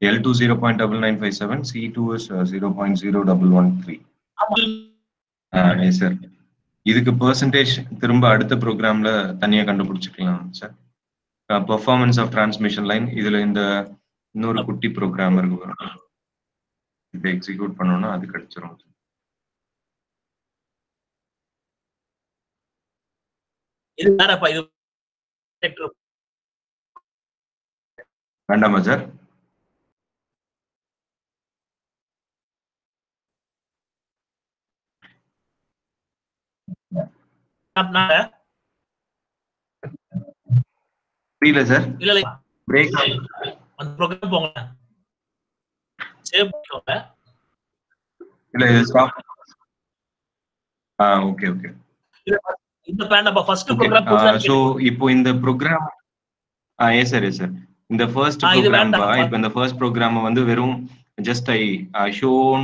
L2 0.9957, C2 is 0.0113. Sir இதுக்கு பெர்சன்டேஜ் திரும்ப அடுத்த ப்ரோக்ராம்ல தனியா கண்டுபிடிச்சிக்கலாம் sir. Performance of transmission line, இதுல இந்த இன்னொரு குட்டி ப்ரோக்ராம் இருக்கு, இதை எக்ஸிக்யூட் பண்ணோம்னா அது கிடைச்சிரும். வேண்டாமா சார்? புரியல சார். இல்ல பிரேக் அந்த ப்ரோக்ராம் போங்க, சேவ் பண்ணிக்கோங்க. இல்ல இது ஸ்டாப். Okay okay. இந்த பிளான் நம்ம ஃபர்ஸ்ட் ப்ரோக்ராம் சோ இப்போ இந்த program yes sir, yes sir. இந்த ஃபர்ஸ்ட் ப்ரோக்ராம் இப்போ இந்த ஃபர்ஸ்ட் ப்ரோக்ராம் வந்து வெறும் just I shown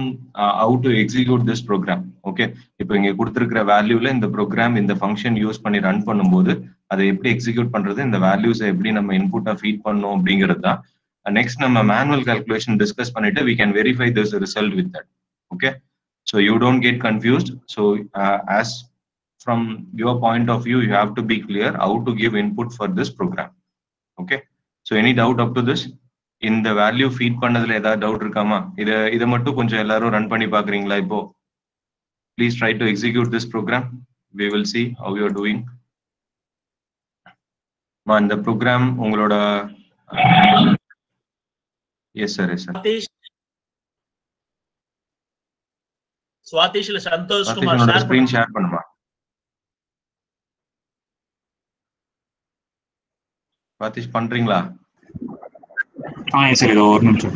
how to execute this program. Okay, இப்போ இங்க கொடுத்திருக்கிற வேல்யூல இந்த ப்ரோக்ராம் இந்த ஃபங்க்ஷன் யூஸ் பண்ணி ரன் பண்ணும்போது அதை எப்படி எக்ஸிக்யூட் பண்றது, இந்த வேல்யூஸ் எப்படி நம்ம இன்புட்டா ஃபீட் பண்ணணும் அப்படிங்கிறது தான். நெக்ஸ்ட் நம்ம மேனுவல் கால்குலேஷன் டிஸ்கஸ் பண்ணிட்டு we can verify this result with that. Okay, so you don't get confused. So as from your point of view, you have to be clear how to give input for this program. Okay, so any doubt up to this? இந்த value feet பண்ணதுல ஏதாவது doubt இருக்காமா? இதை மட்டும் கொஞ்சம் எல்லாரும் run பண்ணி பாக்குறீங்களா? இப்போ please try to execute this program. we will see how you are doing. இந்த ப்ரோக்ராம் உங்களோட எஸ் சார், எஸ் சார். சுவாதேஷ்ல சந்தோஷ் குமார் ஸ்கிரீன் ஷேர் பண்ணுமா? சுவாதேஷ் பண்றீங்களா? சரி, ஒரு நிமிஷம்.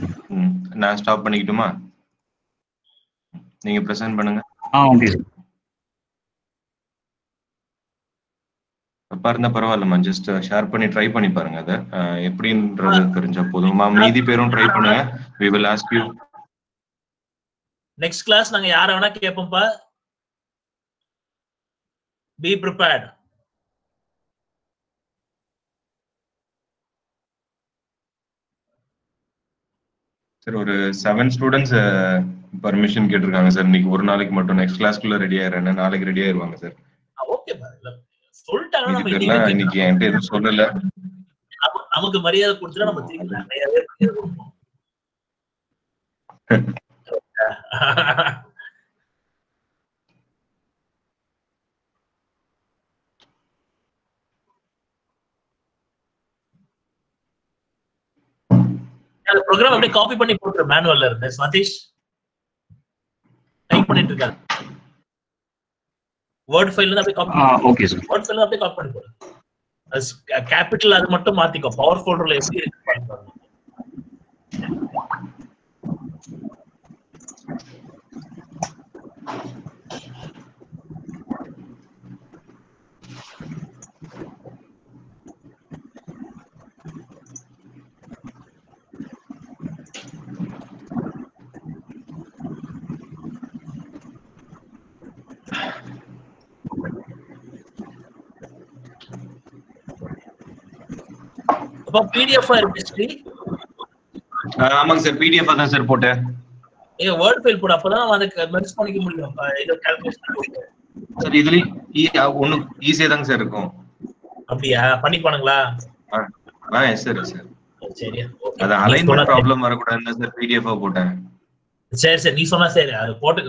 நான் ஸ்டாப் பண்ணிக்கிட்டுமா? நீங்க பிரசன்ட் பண்ணுங்க. Okay sir. தப்பா இருந்தா பரவாயில்லம்மா, ஜஸ்ட் ஷேர் பண்ணி ட்ரை பண்ணி பாருங்க. அதை எப்படின்றது தெரிஞ்சா போதும்மா. மீதி பேரும் ட்ரை பண்ணுங்க. we will ask you. Next class நாங்க யார வேணா கேட்போம்ப்பா. be prepared. சார் ஒரு 7 ஸ்டூடெண்ட்ஸ் பர்மிஷன் கேட்டிருக்காங்க சார். இன்னைக்கு ஒரு நாளைக்கு மட்டும். நெக்ஸ்ட் கிளாஸ்க்குள்ள ரெடி ஆயிடுறேன், நாளைக்கு ரெடி ஆயிருவாங்க சார். ஓகே பா, சொல்லிட்டாங்க. நம்ம இன்னைக்கு என்கிட்ட எதுவும் சொல்லல. நமக்கு மரியாதை கொடுத்துட்டா நம்ம திரும்பி நிறையவே மரியாதை கொடுப்போம். அந்த ப்ரோக்ராம் அப்படியே காப்பி பண்ணி போட்டுரு மேனுவல்ல இருந்து. சதீஷ் டைப் பண்ணிட்டு இருக்காரு. வேர்ட் ஃபைல்ல இருந்து அப்படியே காப்பி. Okay sir. வேர்ட் ஃபைல்ல அப்படியே காப்பி பண்ணி போடு. கேபிட்டல் அது மட்டும் மாத்திக்கோ. பவர் ஃபோல்டர்ல எப்படி இருக்கு பாருங்க. அப்ப பிடிஎஃப் இருக்கு. ஆமாங்க சார், பிடிஎஃப் தான் சார் போட்டேன். ஏ வேர்ட் ஃபைல் போடு, அப்பதான் அதுக்கு மெர்ஜ் பண்ணிக்க முடியும். இது கால்குலேஷன் சார் இதுல ஒண்ணு ஈஸியா தாங்க சார் இருக்கும். அப்படியே பண்ணிப்பானுங்களா? Yes sir sir. சரியா, ஓகே. அது அலைன்மென்ட் ப்ராப்ளம் வரக்கூடாதுன்னு சார் பிடிஎஃப் போட்டேன். சரி நீ சொன்னா சரி. அது போட்டு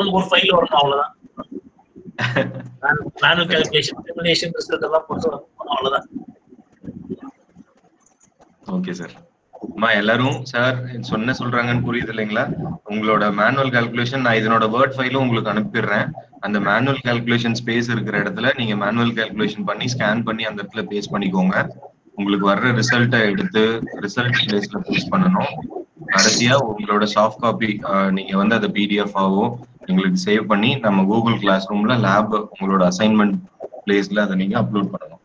நமக்கு ஒரு ஃபைல் வரணும், அவ்வளவுதான். மேனுவல் கால்குலேஷன், சிமுலேஷன், ரிசல்ட் எல்லாம் போட்டு அவ்வளவுதான். Okay sir. அம்மா எல்லாரும் சார் சொல்றாங்கன்னு புரியுது இல்லைங்களா? உங்களோட மேனுவல் கால்குலேஷன் நான் இதனோட வேர்ட் ஃபைலும் உங்களுக்கு அனுப்பிடுறேன். அந்த மேனுவல் கால்குலேஷன் ஸ்பேஸ் இருக்கிற இடத்துல நீங்க மேனுவல் கால்குலேஷன் பண்ணி ஸ்கேன் பண்ணி அந்த இடத்துல பேஸ்ட் பண்ணிக்கோங்க. உங்களுக்கு வர்ற ரிசல்ட்டை எடுத்து ரிசல்ட் பிளேஸ்ல பேஸ்ட் பண்ணணும். கடைசியா உங்களோட சாஃப்ட் காப்பி நீங்க வந்து அதை பிடிஎஃப் ஆவோ எங்களுக்கு சேவ் பண்ணி நம்ம கூகுள் கிளாஸ் ரூம்ல லேப் உங்களோட அசைன்மெண்ட் பிளேஸ்ல அதை நீங்க அப்லோட் பண்ணணும்.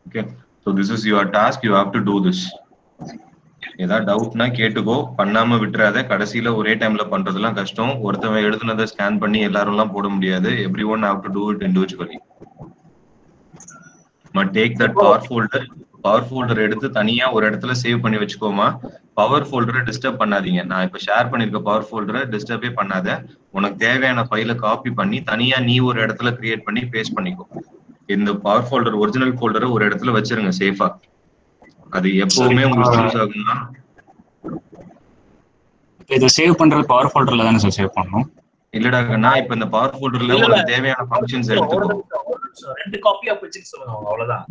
Okay, so this is your task, you have to do this. ஏதாவது டவுட்னா கேட்டுக்கோ, பண்ணாம விட்டுறாத. கடைசியில ஒரே டைம்ல பண்றதுலாம் கஷ்டம். ஒருத்தவன் எழுதுனதை ஸ்கேன் பண்ணி எல்லாரும் எல்லாம் போட முடியாது. Every one have to do it individually. Take that power folder எடுத்து தனியா ஒரு இடத்துல சேவ் பண்ணி வச்சுக்கோமா. பவர் ஃபோல்டரை டிஸ்டர்ப் பண்ணாதீங்க. நான் இப்ப ஷேர் பண்ணிருக்க பவர் ஃபோல்டரை டிஸ்டர்பே பண்ணாத. உனக்கு தேவையான ஃபைலை காப்பி பண்ணி தனியா நீ ஒரு இடத்துல கிரியேட் பண்ணி பேஸ்ட் பண்ணிக்கோ. இந்த பவர் ஃபோல்டர் ஒரிஜினல் ஃபோல்டரை ஒரு இடத்துல வச்சிருங்க சேஃபா. அது எப்பவுமே உங்களுக்கு யூஸ் ஆகும்னா இத சேவ் பண்றது பவர் ஃபோல்டர்ல தானே சார் சேவ் பண்ணனும்? இல்லடா கண்ணா, இப்ப இந்த பவர் ஃபோல்டர்ல உங்களுக்கு தேவையான ஃபங்க்ஷன்ஸ் எடுத்துக்கோ. ரெண்டு காப்பி ஆப் வச்சுக்க சொல்லுங்க, அவ்வளவுதான்.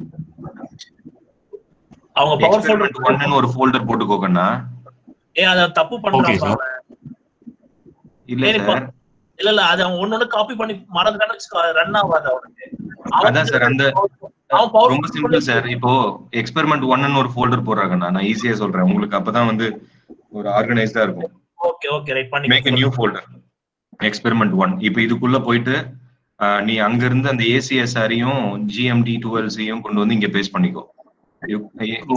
அவங்க பவர் ஃபோல்டர் 1 ன்னு ஒரு ஃபோல்டர் போட்டுக்கோ கண்ணா. அத தப்பு பண்றாங்க. இல்ல சார், இல்ல அது அவன் ஒண்ணு காப்பி பண்ணி மறந்துட்டானே ரன் ஆகாது அவனுக்கு. அதான் சார், அந்த ரொம்ப சிம்பிள் சார். இப்போ எக்ஸ்பெரிமெண்ட் 1 ன்னு ஒரு ஃபோல்டர் போடுறாங்கண்ணா. நான் ஈஸியா சொல்றேன் உங்களுக்கு, அப்பதான் வந்து ஒரு ஆர்கனைஸ்டா இருக்கும். ஓகே ரைட் பண்ணி make a new folder experiment 1. இப்போ இதுக்குள்ள போயிட்டு நீ அங்க இருந்து அந்த ACSR-ஐயும் GMD12C-யும் கொண்டு வந்து இங்க பேஸ்ட் பண்ணிக்கோ.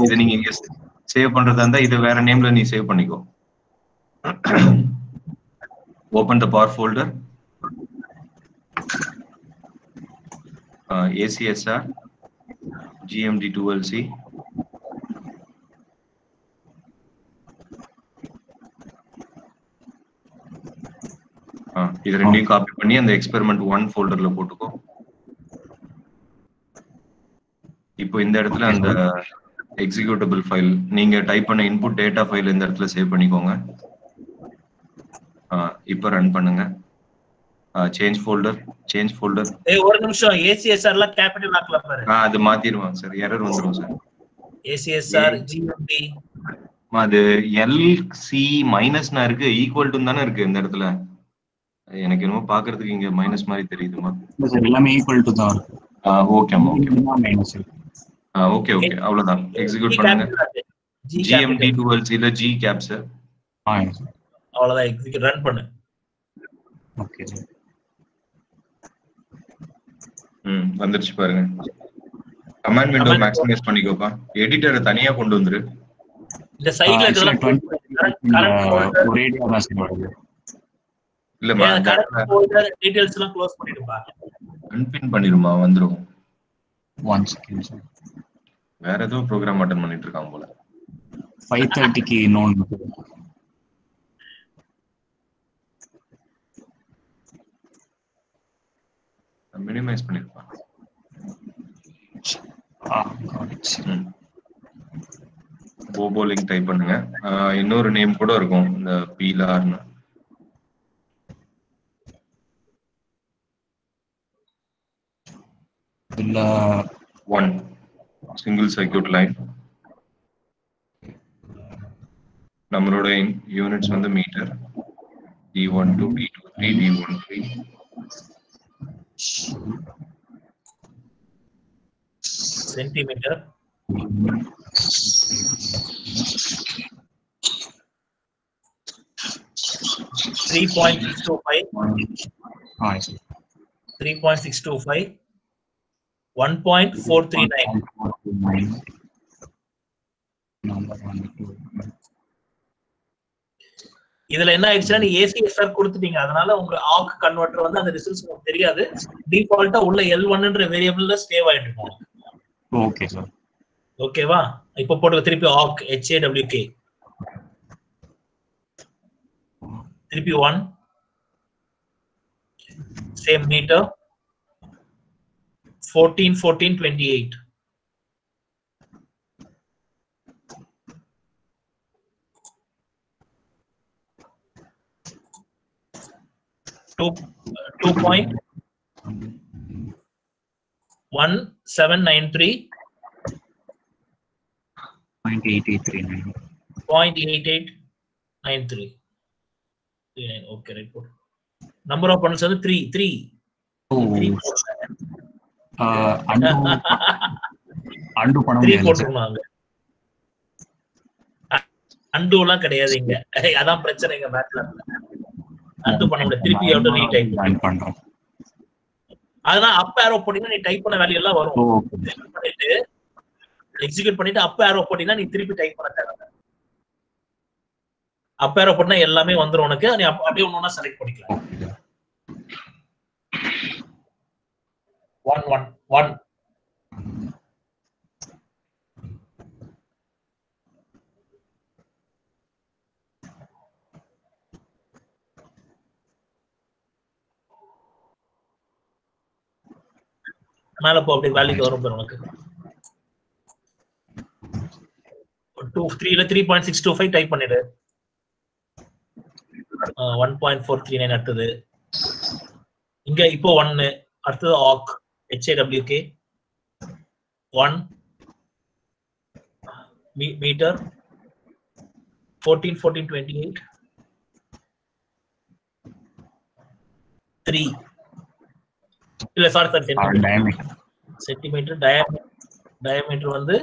இதை நீங்க இங்க சேவ் பண்றதா இருந்தா இதை வேற நேம்ல நீ சேவ் பண்ணிக்கோ. Open the power folder, ACSR GMD12C. இது ரெண்டையும் காப்பி பண்ணி அந்த எக்ஸ்பெரிமெண்ட் 1 ஃபோல்டர்ல போட்டுக்கோ. இப்போ இந்த இடத்துல அந்த எக்ஸிக்யூட்டபிள் ஃபைல் நீங்க டைப் பண்ண இன்புட் டேட்டா ஃபைல் இந்த இடத்துல சேவ் பண்ணிக்கோங்க. இப்போ ரன் பண்ணுங்க. சேஞ்ச் ஃபோல்டர் ஒரு நிமிஷம். ACSR ல கேபிட்டல் ஆக்கலாம் பாரு. அது மாத்திடுவாங்க சார், எரர் வந்துரும் சார். ACSR GMD அது LC மைனஸ்னா இருக்கு, ஈக்குவல் டு தானே இருக்கு இந்த இடத்துல. எனக்கு என்னமோ பாக்குறதுக்கு இங்க மைனஸ் மாதிரி தெரியுதுமா. சார் எல்லாமே ஈக்குவல் டு தான் இருக்கு. ஓகேமா, ஓகே மைனஸ் இருக்கு. ஓகே அவ்வளவுதான். எக்ஸிக்யூட் பண்ணுங்க. GMD12C ல G கேப்ஸ். அவ்வளவுதான், எக்ஸிக்யூட் ரன் பண்ணு. Okay sir. வந்துருச்சு பாருங்க. கமாண்ட் விண்டோ மேக்ஸிமைஸ் பண்ணிக்கோப்பா. எடிட்டரை தனியா கொண்டு வந்துரு. இந்த சைடுல இருக்கிறதெல்லாம் கரண்ட் ஃபோல்டர் ஒரேடியா தான் சார் வருது. இல்லம்மா கரண்ட் ஃபோல்டர் டீடைல்ஸ் எல்லாம் க்ளோஸ் பண்ணிடுப்பா. அன்பின் பண்ணிருமா வந்துரும். 1 செகண்ட் சார். வேற ஏதோ ப்ரோக்ராம் அட்டெண்ட் பண்ணிட்டு இருக்கான் போல. 5:30க்கு இன்னொன்னு மினிமைஸ் பண்ணிருப்பா. போபோலிங் டைப் பண்ணுங்க. இன்னொரு நேம் கூட இருக்கும் இந்த பீலார்னு. இல்ல 1 சிங்கிள் சர்க்யூட் லைன். நம்மளோட யூனிட்ஸ் வந்து metre. D12 D23 D13 centimetre. 3.625 3.625 1.439. இதுல என்ன ஆயிடுச்சுன்னா நீ ஏசிஎஸ்ஆர் கொடுத்துட்டீங்க, அதனால உங்க ஆக் கன்வெர்ட்டர் வந்து அந்த ரிசல்ட்ஸ் உங்களுக்கு தெரியாது. டிஃபால்ட்டா உள்ள L1ன்ற வேரியபிள்ல சேவ் ஆயிட்டு இருக்கும். Okay sir. ஓகேவா? இப்போ போட்டு திருப்பி ஆக் HAWK திருப்பி 1 same metre 14 14 28 2.1793 0.8893. Okay, right. Number of bundles are 3. And பண்ண முடியாது. அண்டுலாம் கிடையாது இங்க. அதான் பிரச்சனை இங்க மேட்லாப்ல. அண்டு பண்ண முடியாது. திருப்பி வந்து நீ டைப் பண்றோம். அதனால அப் ஆரோ போட்டீங்கன்னா நீ டைப் பண்ண வேல்யூ எல்லாம் வரும். பண்ணிட்டு எக்ஸிக்யூட் பண்ணிட்டு அப் ஆரோ போட்டீங்கன்னா நீ திருப்பி டைப் பண்ண தேவையில்லை. அப் ஆரோ போட்டா எல்லாமே வந்துரும் உனக்கு. நீ அப்படியே ஒண்ணா செலக்ட் பண்ணிக்கலாம். 1 மேல போ, அப்படி வேல்யூ வரும் பாரு உனக்கு. 3ல 3.625 டைப் பண்ணிடு. 1.439 அடுத்தது இங்க இப்போ 1 அடுத்தது ஆக் HAWK 1 மீட்டர் 14 14 28 3 இல்ல சாரி சென்டிமீட்டர் டயாமீட்டர் வந்து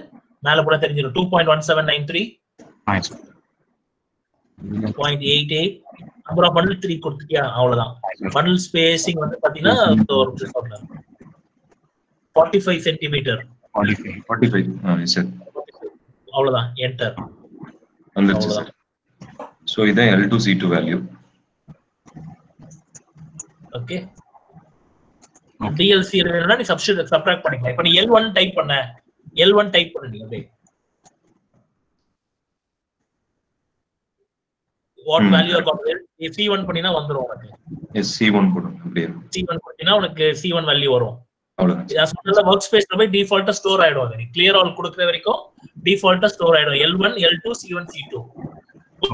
மேல போட தெரிஞ்சிடும். 2.1793 0.88 நம்பர் ஆஃப் பண்டில் 3 கொடுத்துட்டியா, அவ்வளவுதான். பண்டில் ஸ்பேசிங் வந்து பாத்தீங்கன்னா 45 சென்டிமீட்டர் 45 சார், அவ்வளவுதான். என்டர் வந்துருச்சு சார். சோ இதான் L2 C2 value. Okay, DLC வேணும்னா நீ சப்ட்ராக்ட் பண்ணிக்கலாம். இப்போ நீ L1 டைப் பண்ண, L1 டைப் பண்ணு அப்படியே. What value or compare C1 பண்ணினா வந்துரும் உனக்கு. எஸ் C1 போடு அப்படியே. C1 பண்ணினா உனக்கு C1 வேல்யூ வரும். அவ்வளவுதான். நான் சொல்றத வொர்க் ஸ்பேஸ்ல போய் டிஃபால்ட்டா ஸ்டோர் ஆயிடும். அது நீ கிளியர் ஆல் கொடுக்கிற வரைக்கும் டிஃபால்ட்டா ஸ்டோர் ஆயிடும். L1 L2 C1 C2.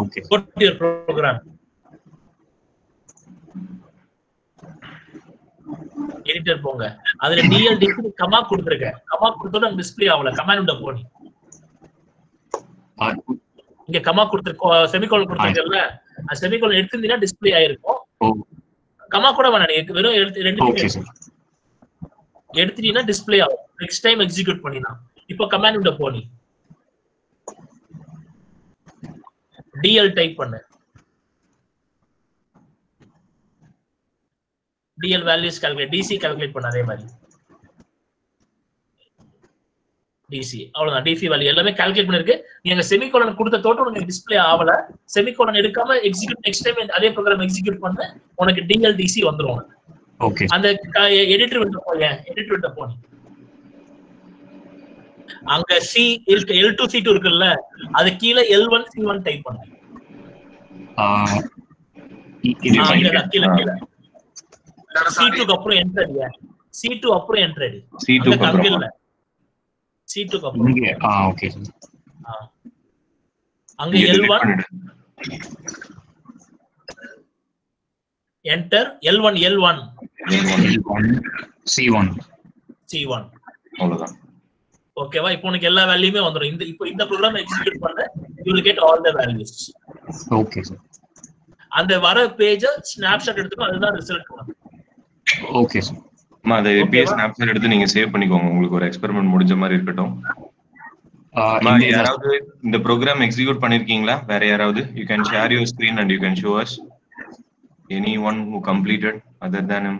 Okay, go to your program. Editor போங்க. அதுல DLDக்கு கமா கொடுத்திருக்க. கமா கொடுத்தோட டிஸ்ப்ளே ஆகல. கமாண்ட் விண்டோ போனி. இங்க கமா கொடுத்திருக்கோம், செமிகோலன் கொடுத்திருக்கல. அந்த செமிகோலன் எடுத்துட்டீனா டிஸ்ப்ளே ஆயிருக்கும். கமா கூட வேணாம், நீ வெறும் ரெண்டு எடுத்துட்டீனா டிஸ்ப்ளே ஆகும். நெக்ஸ்ட் டைம் எக்ஸிக்யூட் பண்ணினா. இப்போ கமாண்ட் விண்டோ போனி. DL டைப் பண்ணு. DL values calculate, DC calculate பண்ண அதே மாதிரி. டிசி அவ்வளவுதான். டிசி வேல்யூ எல்லாமே கால்குலேட் பண்ணிருக்கு. நீங்க செமிகோலன் கொடுத்த தோட்டம் உனக்கு டிஸ்ப்ளே ஆகல, செமிகோலன் எடுக்காம எக்ஸிக்யூட் நெக்ஸ்ட் டைம் அதே ப்ரோக்ராம் எக்ஸிக்யூட் பண்ண உனக்கு டிஎல்டிசி வந்துரும். ஓகே அந்த எடிட்டர் விண்டோ போயேன், எடிட்டர் விண்டோ போனி அங்க சி L2 C2 இருக்குல்ல, அது கீழ L1 C1 டைப் பண்ணு. இது கீழ C2 க்கு அப்புறம் என்டர் அடியா, C2 அப்புறம் என்டர் அடி. C2 க்கு அப்புறம் இல்ல C2 க்கு அப்புறம் இங்க ஓகே அங்க L1 என்டர் L1 C1 அவ்வளவுதான். ஓகேவா? இப்போ உனக்கு எல்லா வேல்யூமே வந்துரும். இந்த ப்ரோகிராம் எக்ஸிக்யூட் பண்ண you will get all the values. Okay sir. அந்த வர பேஜ் ஸ்னாப்ஷாட் எடுத்துக்கோ, அதுதான் ரிசல்ட் வரும். Okay sir. அதை எப்படியே ஸ்னாப்ஷாட் எடுத்து நீங்க சேவ் பண்ணிக்கோங்க. உங்களுக்கு ஒரு எக்ஸ்பெரிமெண்ட் முடிஞ்ச மாதிரி இருக்கட்டும். யாராவது இந்த ப்ரோக்ராம் எக்ஸிக்யூட் பண்ணிருக்கீங்களா? வேற யாராவது? you can share your screen and you can show us anyone who completed other than him.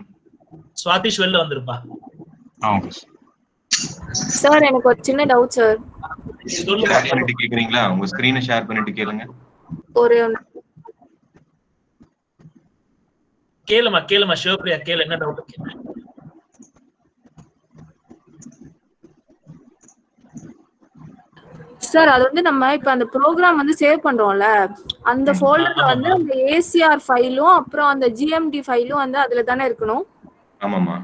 Swedish வெளில வந்திருப்பா. ஓகே சார் எனக்கு ஒரு சின்ன டவுட் சார். ஷேர் பண்ணிட்டு கேக்குறீங்களா? உங்க ஸ்கிரீனை ஷேர் பண்ணிட்டு கேளுங்க. ஒரு கேளுமா சிவபிரியா கேளு, என்ன டவுட் கேளு. சார் அது வந்து நம்ம இப்ப அந்த ப்ரோக்ராம் வந்து சேவ் பண்றோம்ல, அந்த ஃபோல்டர்ல வந்து அந்த ACR ஃபைலும் அப்புறம் அந்த GMD ஃபைலும் வந்து அதுல தானே இருக்கணும்? ஆமாமா.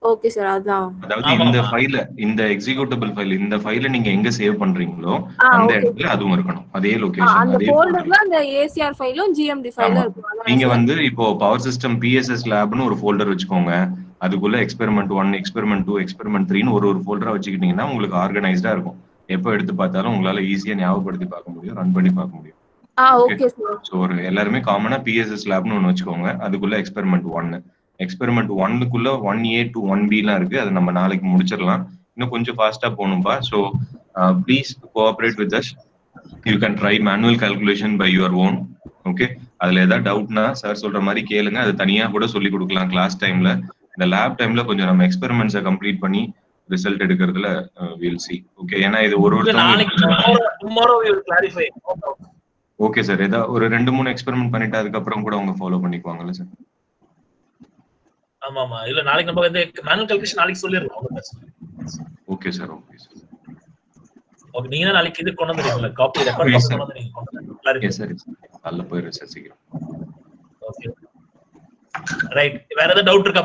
Okay sir. அதான் அதாவது இந்த ஃபைல, இந்த எக்ஸிக்யூட்டபிள் ஃபைல், இந்த ஃபைல நீங்க எங்க சேவ் பண்றீங்களோ அந்த இடத்துல அதுவும் இருக்கணும். அதே லொகேஷன், அந்த அதே ஃபோல்டர்ல அந்த ACR ஃபைலும் GMD ஃபைலும் இருக்கும். நீங்க வந்து இப்போ பவர் சிஸ்டம் PSS லேப்னு ஒரு ஃபோல்டர் வச்சுக்கோங்க. அதுக்குள்ள எக்ஸ்பெரிமெண்ட் 1, எக்ஸ்பெரிமெண்ட் 2, எக்ஸ்பெரிமெண்ட் 3ன்னு ஒரு ஃபோல்டரா வச்சுக்கிட்டீங்கன்னா உங்களுக்கு ஆர்கனைஸ்டா இருக்கும். எப்போ எடுத்து பார்த்தாலும் உங்களால ஈஸியா ஞாபகப்படுத்தி பார்க்க முடியும், ரன் பண்ணி பார்க்க முடியும். Okay sir. சோ ஒரு எல்லாருமே காமனா PSS லேப்னு ஒன்னு வச்சுக்கோங்க. அதுக்குள்ள experiment 1, experiment 1க்குள்ள 1A to 1B எல்லாம் இருக்கு. அதை நம்ம நாளைக்கு முடிச்சிடலாம். இன்னும் கொஞ்சம் ஃபாஸ்டா போகணும்பா. So please cooperate with us. You can try manual calculation by your own. Okay, அதுல ஏதாவது டவுட்னா சார் சொல்ற மாதிரி கேளுங்க. அது தனியா கூட சொல்லி கொடுக்கலாம் கிளாஸ் டைம்ல. இந்த லேப் டைம்ல கொஞ்சம் நம்ம எக்ஸ்பெரிமெண்ட்ஸை கம்ப்ளீட் பண்ணி ரிசல்ட் எடுக்கிறதுல வில் சி. ஓகே, ஏன்னா இது ஓகே சார். ஏதாவது ஒரு 2-3 எக்ஸ்பெரிமெண்ட் பண்ணிட்டு அதுக்கப்புறம் கூட அவங்க ஃபாலோ பண்ணிக்குவாங்கல்ல சார்? ஆமாமா. இல்ல நாளைக்கு நம்ம இந்த மேனுவல் கால்குலேஷன் நாளைக்கு சொல்லிரலாம். Okay sir. Okay sir. Okay, நீங்க நாளைக்கு இது கொண்டு வந்துறீங்களா? காப்பி ரெக்கார்ட் கொண்டு வந்துறீங்க. Okay sir. நல்ல போயிரு சார் சீக்கிரம். Okay right. வேற ஏதாவது டவுட் இருக்கா?